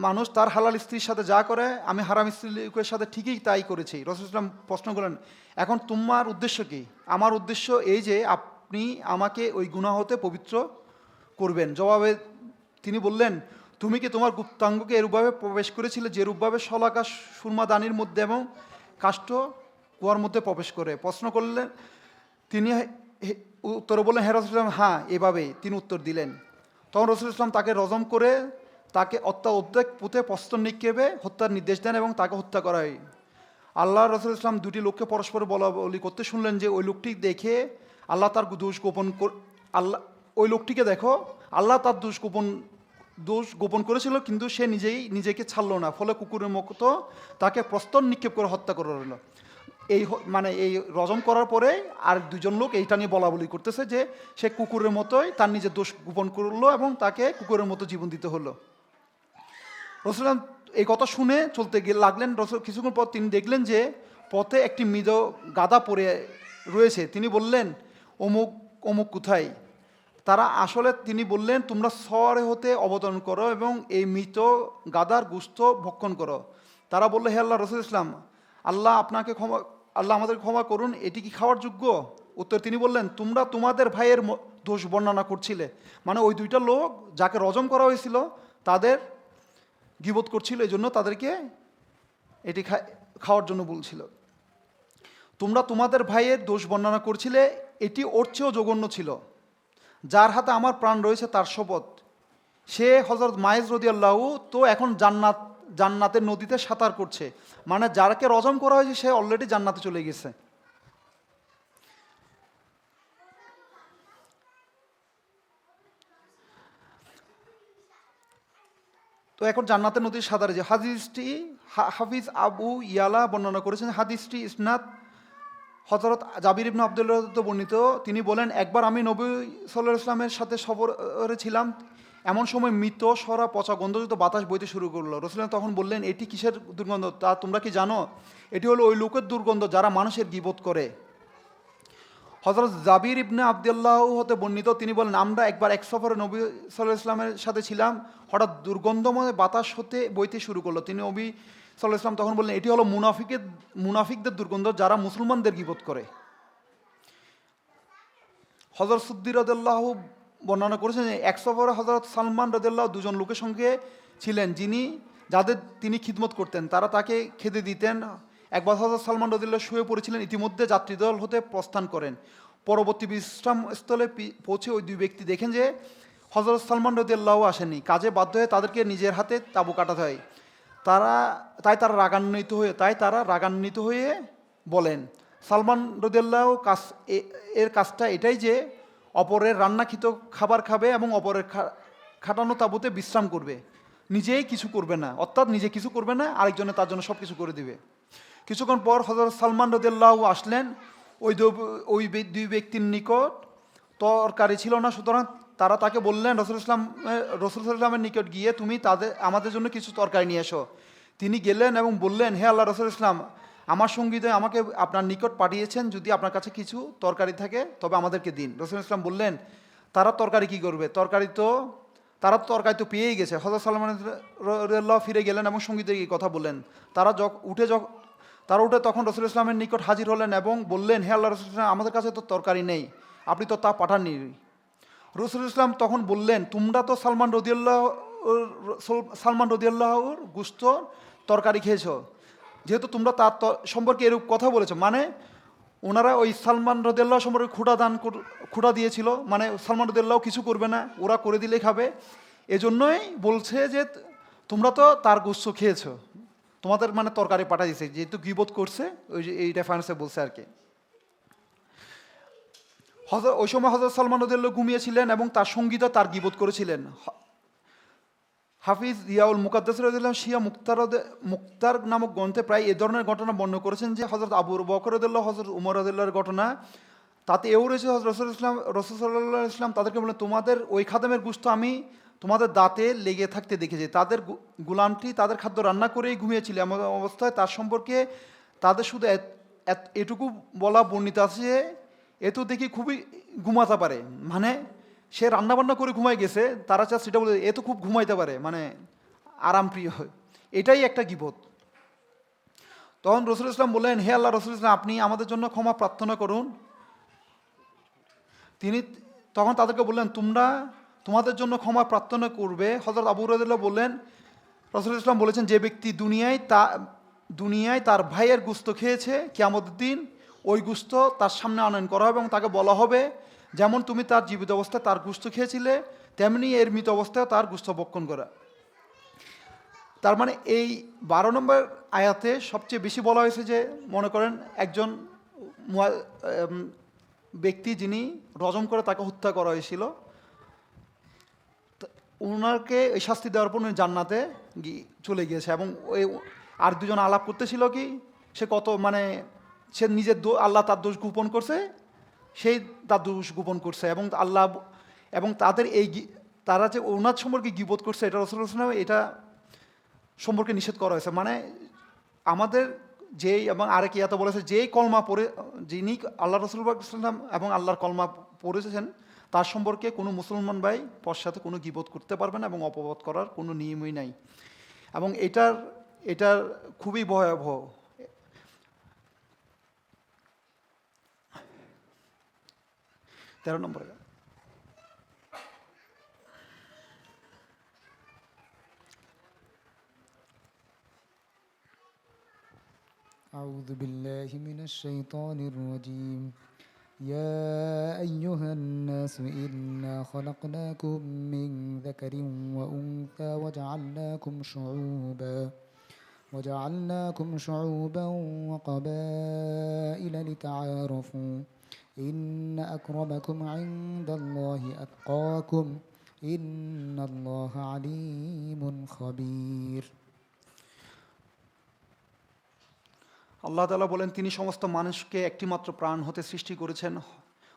মানুষ তার হালাল স্ত্রীর সাথে যা করে আমি হারাম স্ত্রীর সাথে ঠিকই তাই করেছি। রাসূল ইসলাম প্রশ্ন করলেন, এখন তোমার উদ্দেশ্য কি? আমার উদ্দেশ্য এই যে আপনি আমাকে ওই গুনাহ হতে পবিত্র করবেন। জবাবে তিনি বললেন, তুমি কি তোমার গুপ্তাঙ্গকে এরূপভাবে প্রবেশ করেছিলে যেরূপভাবে শলাকা সুরমাদানির মধ্যে এবং কাষ্ঠ কুয়ার মধ্যে প্রবেশ করে? প্রশ্ন করলেন তিনি। উত্তরে বললেন, হে রাসূল ইসলাম, হ্যাঁ, এভাবেই তিনি উত্তর দিলেন। তখন রাসূল ইসলাম তাকে রজম করে তাকে অর্ধেক পুঁতে প্রস্তর নিক্ষেপে হত্যার নির্দেশ দেন এবং তাকে হত্যা করা হয়। আল্লাহ রাসূল ইসলাম দুটি লোককে পরস্পর বলা বলি করতে শুনলেন যে ওই লোকটি দেখে আল্লাহ তার ওই লোকটিকে দেখো, আল্লাহ তার দোষ গোপন করেছিল, কিন্তু সে নিজেকে ছাড়লো না, ফলে কুকুরের মতো তাকে প্রস্তর নিক্ষেপ করে হত্যা করে রইল। এই রজম করার পরে আর দুজন লোক এইটা নিয়ে বলা বলি করতেছে যে সে কুকুরের মতোই তার নিজের দোষ গোপন করলো এবং তাকে কুকুরের মতো জীবন দিতে হলো। রাসূল এই কথা শুনে চলতে লাগলেন। রাসূল কিছুক্ষণ পর তিনি দেখলেন যে পথে একটি মৃত গাধা পড়ে রয়েছে। তিনি বললেন, অমুক কোথায়? তিনি বললেন, তোমরা শহরে হতে অবতরণ করো এবং এই মৃত গাধার গোশত ভক্ষণ করো। তারা বলল, হে আল্লাহ রাসূল ইসলাম, আল্লাহ আমাদের ক্ষমা করুন, এটি কি খাওয়ার যোগ্য? উত্তর তিনি বললেন, তোমরা তোমাদের ভাইয়ের দোষ বর্ণনা করছিলে। মানে ওই দুইটা লোক যাকে রজম করা হয়েছিল তাদের গীবত করছিল, এই জন্য তাদেরকে এটি খাওয়ার জন্য বলছিল। তোমরা তোমাদের ভাইয়ের দোষ বর্ণনা করছিলে, এটি ওর চেয়েও জঘন্য ছিল। যার হাতে আমার প্রাণ রয়েছে তার শপথ, সে হযরত মায়েস রাদিয়াল্লাহু তো এখন জান্নাতের নদীতে সাঁতার করছে। মানে যাকে রজম করা হয়েছে সে অলরেডি জান্নাতে চলে গেছে। তো এখন জান্নাতের নদীর সাঁতারে যে হাদিসটি হাফিজ আবু ইয়ালা বর্ণনা করেছেন। হাদিসটি ইসনাদ হযরত জাবির ইবনে আব্দুল্লাহ হতে বর্ণিত, তিনি বলেন, একবার আমি নবী সাল্লাল্লাহু আলাইহি ওয়াসাল্লামের সাথে সফরে ছিলাম, এমন সময় মৃত সরা পচা গন্ধযুক্ত বাতাস বইতে শুরু করলো। রাসূলুল্লাহ তখন বললেন, এটি কিসের দুর্গন্ধ তা তোমরা কি জানো? এটি হলো ওই লোকের দুর্গন্ধ যারা মানুষের গীবত করে। হযরত জাবির ইবনে আব্দুল্লাহ হতে বর্ণিত, তিনি বলেন, আমরা একবার এক সফরে নবী সাল্লাল্লাহু আলাইহি ওয়াসাল্লামের সাথে ছিলাম, হঠাৎ দুর্গন্ধময় বাতাস হতে বইতে শুরু করলো। তিনি নবী সাল্লাল্লাহু আলাইহি ওয়াসাল্লাম তখন বললেন, এটি হলো মুনাফিকদের দুর্গন্ধ যারা মুসলমানদের গীবত করে। হযরত সুদ্দি রাদিয়াল্লাহু বর্ণনা করেছেন যে এক সফরে হযরত সালমান রাদিয়াল্লাহু দুজন লোকের সঙ্গে ছিলেন যাদের তিনি খিদমত করতেন, তারা তাকে খেতে দিতেন। একবার হযরত সালমান রাদিয়াল্লাহু শুয়ে পড়েছিলেন, ইতিমধ্যে যাত্রীদল হতে প্রস্থান করেন। পরবর্তী বিশ্রামস্থলে পৌঁছে ওই দুই ব্যক্তি দেখেন যে হযরত সালমান রাদিয়াল্লাহু আসেননি। কাজে বাধ্য হয়ে তাদেরকে নিজের হাতে তাঁবু কাটাতে হয়। তারা রাগান্বিত হয়ে বলেন, সালমান রাদিয়াল্লাহু এর কাজটা এটাই যে অপরের রান্নাকৃত খাবার খাবে এবং অপরের খাটানো তাঁবুতে বিশ্রাম করবে, নিজেই কিছু করবে না, অর্থাৎ নিজে কিছু করবে না, আরেকজনে তার জন্য সব কিছু করে দিবে। কিছুক্ষণ পর হযরত সালমান রাদিয়াল্লাহু আসলেন। ওই দুই ব্যক্তির নিকট তরকারি ছিল না, সুতরাং তারা তাকে বললেন, রাসূল ইসলামের নিকট গিয়ে তুমি আমাদের জন্য কিছু তরকারি নিয়ে এসো। তিনি গেলেন এবং বললেন, হে আল্লাহ রাসূল ইসলাম, আমার সঙ্গীদ্বয় আমাকে আপনার নিকট পাঠিয়েছেন, যদি আপনার কাছে কিছু তরকারি থাকে তবে আমাদেরকে দিন। রাসূল ইসলাম বললেন, তারা তরকারি কি করবে, তারা তো তরকারি তো পেয়েই গেছে। হযরত সালমান রাদিয়াল্লাহু ফিরে গেলেন এবং সঙ্গীদের এই কথা বললেন। তারা উঠে তখন রাসূল ইসলামের নিকট হাজির হলেন এবং বললেন, হে আল্লাহ রাসূল ইসলাম, আমাদের কাছে তো তরকারি নেই, আপনি তো তা পাঠাননি। রাসূল ইসলাম তখন বললেন, তোমরা তো সালমান রাদিয়াল্লাহুর গুস্ত তরকারি খেয়েছো, যেহেতু তোমরা তার সম্পর্কে এরূপ কথা বলেছো, মানে ওনারা ওই সালমান রাদিয়াল্লাহু সম্পর্কে খুঁটা দিয়েছিল, মানে সালমান রাদিয়াল্লাহু কিছু করবে না, ওরা করে দিলে খাবে, এজন্যই বলছে যে তোমরা তো তার গোশত খেয়েছো, তোমাদের মানে তরকারি পাঠা দিয়েছে, যেহেতু গীবত করছে, ওই যে এই রেফারেন্সে বলছে আর কি। ওই সময় হযরত সালমান রাদিয়াল্লাহু ঘুমিয়েছিলেন এবং তার সঙ্গীত তার গীবত করেছিলেন। হাফিজ জিয়াউল মুকাদ্দাস রাদিয়াল্লাহু শিয়া মুক্তার নামক গ্রন্থে প্রায় এ ধরনের ঘটনা বর্ণনা করেছেন যে হযরত আবু বকর রাদিয়াল্লাহু, হযরত উমর রাদিয়াল্লাহুর ঘটনা, তাতে এও রয়েছে রাসূল সাল্লাল্লাহু আলাইহি ওয়াসাল্লাম তাদেরকে বলেন, তোমাদের ওই খাদেমের গোশত আমি তোমাদের দাঁতে লেগে থাকতে দেখেছি, তাদের গোলামটি তাদের খাদ্য রান্না করেই ঘুমিয়েছিল, এমন অবস্থায় তার সম্পর্কে তাদের শুধু এটুকু বলা বর্ণিত আছে যে এ তো দেখি খুবই ঘুমাতে পারে, মানে সে রান্নাবান্না করে ঘুমাই গেছে, তারা চাচ্ছে সেটা বলে এ তো খুব ঘুমাইতে পারে, মানে আরামপ্রিয়, এটাই একটা গীবত। তখন রাসূল ইসলাম বললেন, হে আল্লাহ রাসূল ইসলাম, আপনি আমাদের জন্য ক্ষমা প্রার্থনা করুন। তিনি তখন তাদেরকে বললেন, তোমাদের জন্য ক্ষমা প্রার্থনা করবে। হযরত আবু রাদিয়াল্লাহু বললেন, রাসূল ইসলাম বলেছেন, যে ব্যক্তি দুনিয়ায় তার ভাইয়ের গোশত খেয়েছে, কিয়ামতের দিন ওই গোশত তার সামনে আনয়ন করা হবে এবং তাকে বলা হবে, যেমন তুমি তার জীবিত অবস্থায় তার গোশত খেয়েছিলে, তেমনি এর মৃত অবস্থায় তার গোশত ভক্ষণ করা। তার মানে এই 12 নম্বর আয়াতে সবচেয়ে বেশি বলা হয়েছে যে, মনে করেন একজন ব্যক্তি যিনি রজম করে তাকে হত্যা করা হয়েছিল, ওনাকে এই শাস্তি দেওয়ার পর উনি জান্নাতে চলে গিয়েছে, এবং ওই আর দুজন আলাপ করতেছিল কি সে কত মানে সে নিজের আল্লাহ তার দোষ গোপন করছে, সেই তার দোষ গোপন করছে, এবং আল্লাহ এবং তারা যে ওনার সম্পর্কে গীবত করছে, এটা রাসূলুল্লাহ সাল্লাল্লাহু আলাইহি ওয়াসাল্লাম এটা সম্পর্কে নিষেধ করা হয়েছে। মানে আমাদের এবং আরেক ইয়াতে বলেছে, যেই কলমা পড়ে, যিনি আল্লাহ রাসূলুল্লাহ সাল্লাল্লাহু আলাইহি ওয়াসাল্লাম এবং আল্লাহর কলমা পড়েছেন, তার সম্পর্কে কোনো মুসলমান ভাই সাথে কোনো গীবত করতে পারবে না এবং অপবাদ করার কোনো নিয়মই নাই, এবং এটার খুবই ভয়াবহ। তেরো নম্বরে أعوذ بالله من الشيطان الرجيم. يا أيها الناس إنا خلقناكم من ذكر وأنثى وجعلناكم شعوبا وقبائل لتعارفوا إن أكرمكم عند الله أتقاكم إن الله عليم خبير. আল্লাহ তাআলা বলেন, তিনি সমস্ত মানুষকে একটিমাত্র প্রাণ হতে সৃষ্টি করেছেন,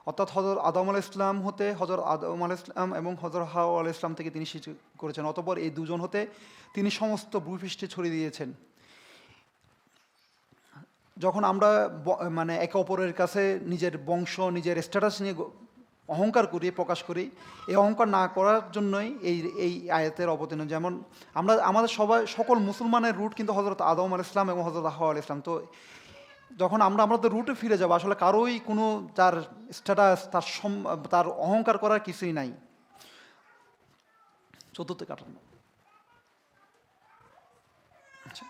অর্থাৎ হযরত আদম আলাইহিস সালাম হতে, হযরত আদম আলাইহিস সালাম এবং হযরত হাওয়া আলাইহিস সালাম থেকে তিনি সৃষ্টি করেছেন। অতঃপর এই দুজন হতে তিনি সমস্ত ভূপৃষ্ঠে ছড়িয়ে দিয়েছেন। যখন আমরা মানে একে অপরের কাছে নিজের বংশ, নিজের স্ট্যাটাস নিয়ে অহংকার করি, প্রকাশ করি, এই অহংকার না করার জন্যই এই আয়াতের অবতীর্ণ। যেমন আমাদের সকল মুসলমানের রুট কিন্তু হযরত আদম আলাইহিস সালাম এবং হযরত হাওয়া আলাইহিস সালাম। তো যখন আমরা আমাদের রুটে ফিরে যাব, আসলে কারোই কোনো তার স্ট্যাটাস, তার অহংকার করার কিছুই নাই। চতুর্থ কাটানো। আচ্ছা,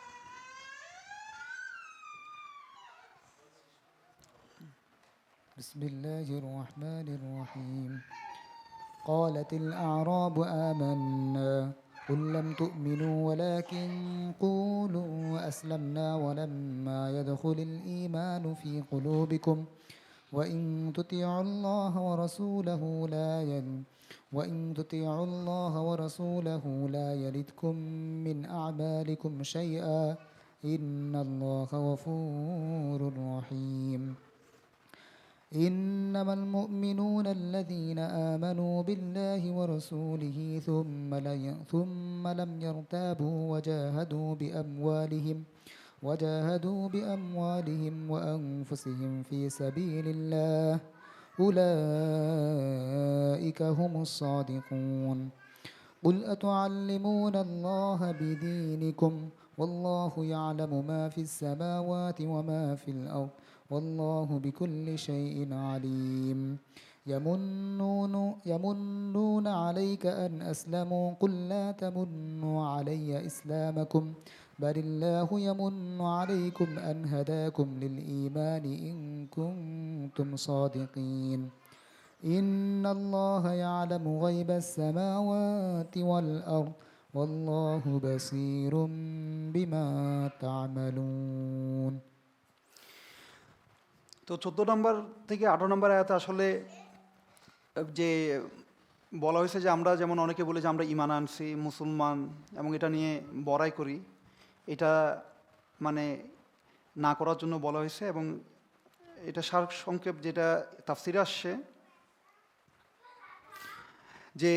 بسم الله الرحمن الرحيم. قالت الأعراب آمنا قل لم تؤمنوا ولكن قولوا أسلمنا ولما يدخل الإيمان في قلوبكم وإن تطيعوا الله ورسوله وإن تطيعوا الله ورسوله لا يلدكم من أعمالكم شيئا إن الله غفور رحيم. إنما المؤمنون الذين آمنوا بالله ورسوله ثم لم يرتابوا وجاهدوا بأموالهم وأنفسهم في سبيل الله أولئك هم الصادقون. قل أتعلمون الله بدينكم والله يعلم ما في السماوات وما في الأرض والله بكل شيء عليم. يمنون عليك أن أسلموا قل لا تمنوا علي إسلامكم بل الله يمن عليكم أن هداكم للإيمان إن كنتم صادقين. إن الله يعلم غيب السماوات والأرض والله بصير بما تعملون. তো 14 নম্বর থেকে 18 নম্বর আয়াতে আসলে যে বলা হয়েছে যে আমরা যেমন অনেকে বলে যে আমরা ঈমান আনছি, মুসলমান, এবং এটা নিয়ে বড়াই করি, এটা মানে না করার জন্য বলা হয়েছে। এবং এটা সার সংক্ষেপ যেটা তাফসিরে আসছে যে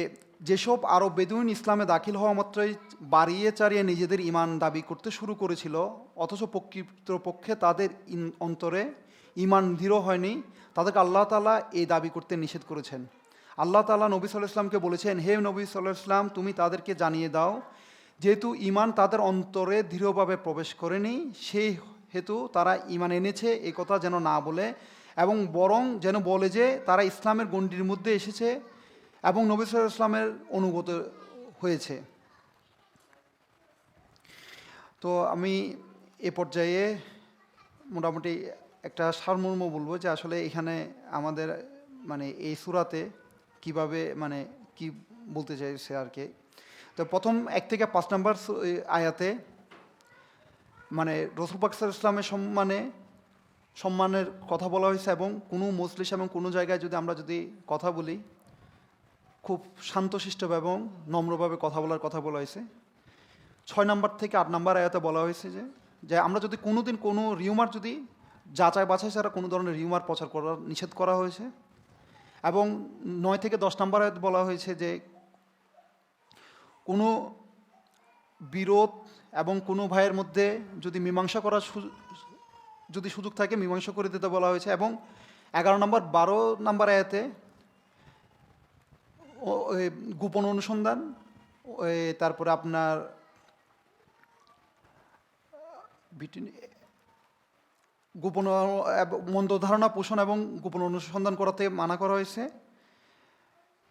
যেসব আরব বেদুইন ইসলামে দাখিল হওয়া মাত্রই বাড়িয়ে চাড়িয়ে নিজেদের ঈমান দাবি করতে শুরু করেছিল, অথচ প্রকৃতপক্ষে তাদের অন্তরে ঈমান দৃঢ় হয়নি, তাদেরকে আল্লাহ তাআলা এই দাবি করতে নিষেধ করেছেন। আল্লাহ তাআলা নবী সাল্লাল্লাহু আলাইহি ওয়াসাল্লামকে বলেছেন, হে নবী সাল্লাল্লাহু আলাইহি ওয়াসাল্লাম, তুমি তাদেরকে জানিয়ে দাও, যেহেতু ঈমান তাদের অন্তরে দৃঢ়ভাবে প্রবেশ করেনি, সেই হেতু তারা ঈমান এনেছে এই কথা যেন না বলে, এবং বরং যেন বলে যে তারা ইসলামের গণ্ডির মধ্যে এসেছে এবং নবী সাল্লাল্লাহু আলাইহি ওয়াসাল্লামের অনুগত হয়েছে। তো আমি এ পর্যায়ে মোটামুটি একটা সারমর্ম বলবো যে আসলে এখানে আমাদের মানে এই সূরাতে কিভাবে মানে কি বলতে চাইছে আর কি। তো প্রথম 1 থেকে 5 নম্বর আয়াতে মানে রাসূল পাক সাল্লাল্লাহু আলাইহি ওয়াসাল্লামের সম্মানের কথা বলা হয়েছে, এবং কোনো মজলিস এবং কোনো জায়গায় আমরা যদি কথা বলি খুব শান্তশিষ্টভাবে এবং নম্রভাবে কথা বলার কথা বলা হয়েছে। 6 নম্বর থেকে 8 নম্বর আয়াতে বলা হয়েছে যে আমরা যদি কোনোদিন কোনো রিউমার যদি যাচাই বাছাই ছাড়া কোনো ধরনের রিউমার প্রচার করার নিষেধ করা হয়েছে। এবং 9 থেকে 10 নম্বর আয়াতে বলা হয়েছে যে কোনো বিরোধ এবং কোনো ভাইয়ের মধ্যে যদি মীমাংসা করার যদি সুযোগ থাকে মীমাংসা করে দিতে বলা হয়েছে। এবং 11 নম্বর 12 নম্বর আয়াতে গোপন অনুসন্ধান, তারপরে আপনার গোপন মন্দ ধারণা পোষণ এবং গোপন অনুসন্ধান করা থেকে মানা করা হয়েছে,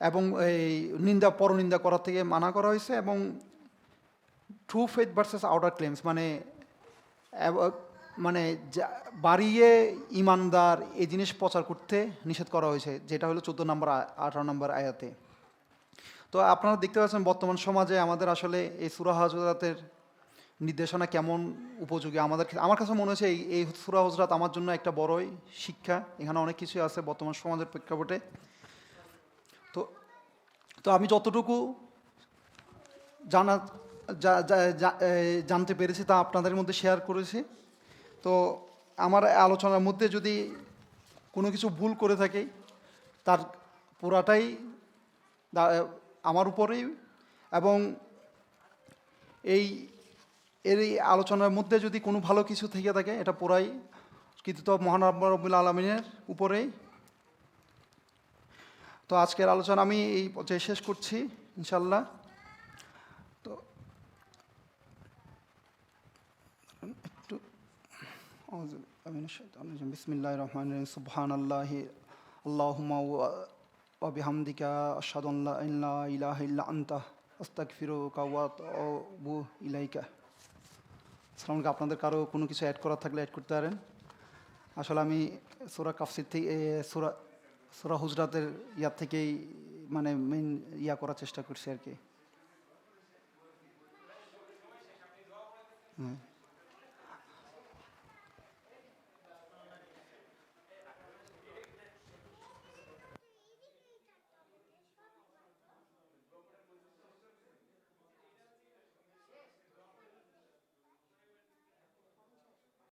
এবং এই পরনিন্দা করা থেকে মানা করা হয়েছে। এবং true faith versus outer claims মানে বাড়িয়ে ইমানদার এই জিনিস প্রচার করতে নিষেধ করা হয়েছে, যেটা হলো 14 নম্বর 18 নম্বর আয়াতে। তো আপনারা দেখতে পাচ্ছেন বর্তমান সমাজে আমাদের আসলে এই সূরা হুজুরাতের নির্দেশনা কেমন উপযোগী। আমার কাছে মনে হচ্ছে এই সূরা হুজুরাত আমার জন্য একটা বড়ই শিক্ষা। এখানে অনেক কিছু আছে বর্তমান সমাজের প্রেক্ষাপটে। তো আমি যতটুকু জানতে পেরেছি তা আপনাদের মধ্যে শেয়ার করেছি। তো আমার আলোচনার মধ্যে যদি কোনো কিছু ভুল করে থাকি তার পুরাটাই আমার উপরেই, এবং এই এই আলোচনার মধ্যে যদি কোনো ভালো কিছু থেকে থাকে এটা পুরাই কৃতিত্ব মহান রব্বুল আলমিনের উপরেই। তো আজকের আলোচনা আমি এই পর্যায়ে শেষ করছি ইনশাল্লাহ। তো একটু বিসমিল্লাহির রহমানির রহিম। সুবহানাল্লাহি আল্লাহুম্মা ওয়া বিহামদিকা আশহাদু আল্লা ইলাহা ইল্লা আনতা আস্তাগফিরুকা ওয়া আতুবু ইলাইকা। আসসালামু আলাইকুম। আপনাদের কারো কোনো কিছু অ্যাড করা থাকলে অ্যাড করতে পারেন। আসলে আমি সূরা কাফসির থেকে সূরা হুজরাতের ইয়ার থেকেই মানে মেইন করার চেষ্টা করছি আর কি।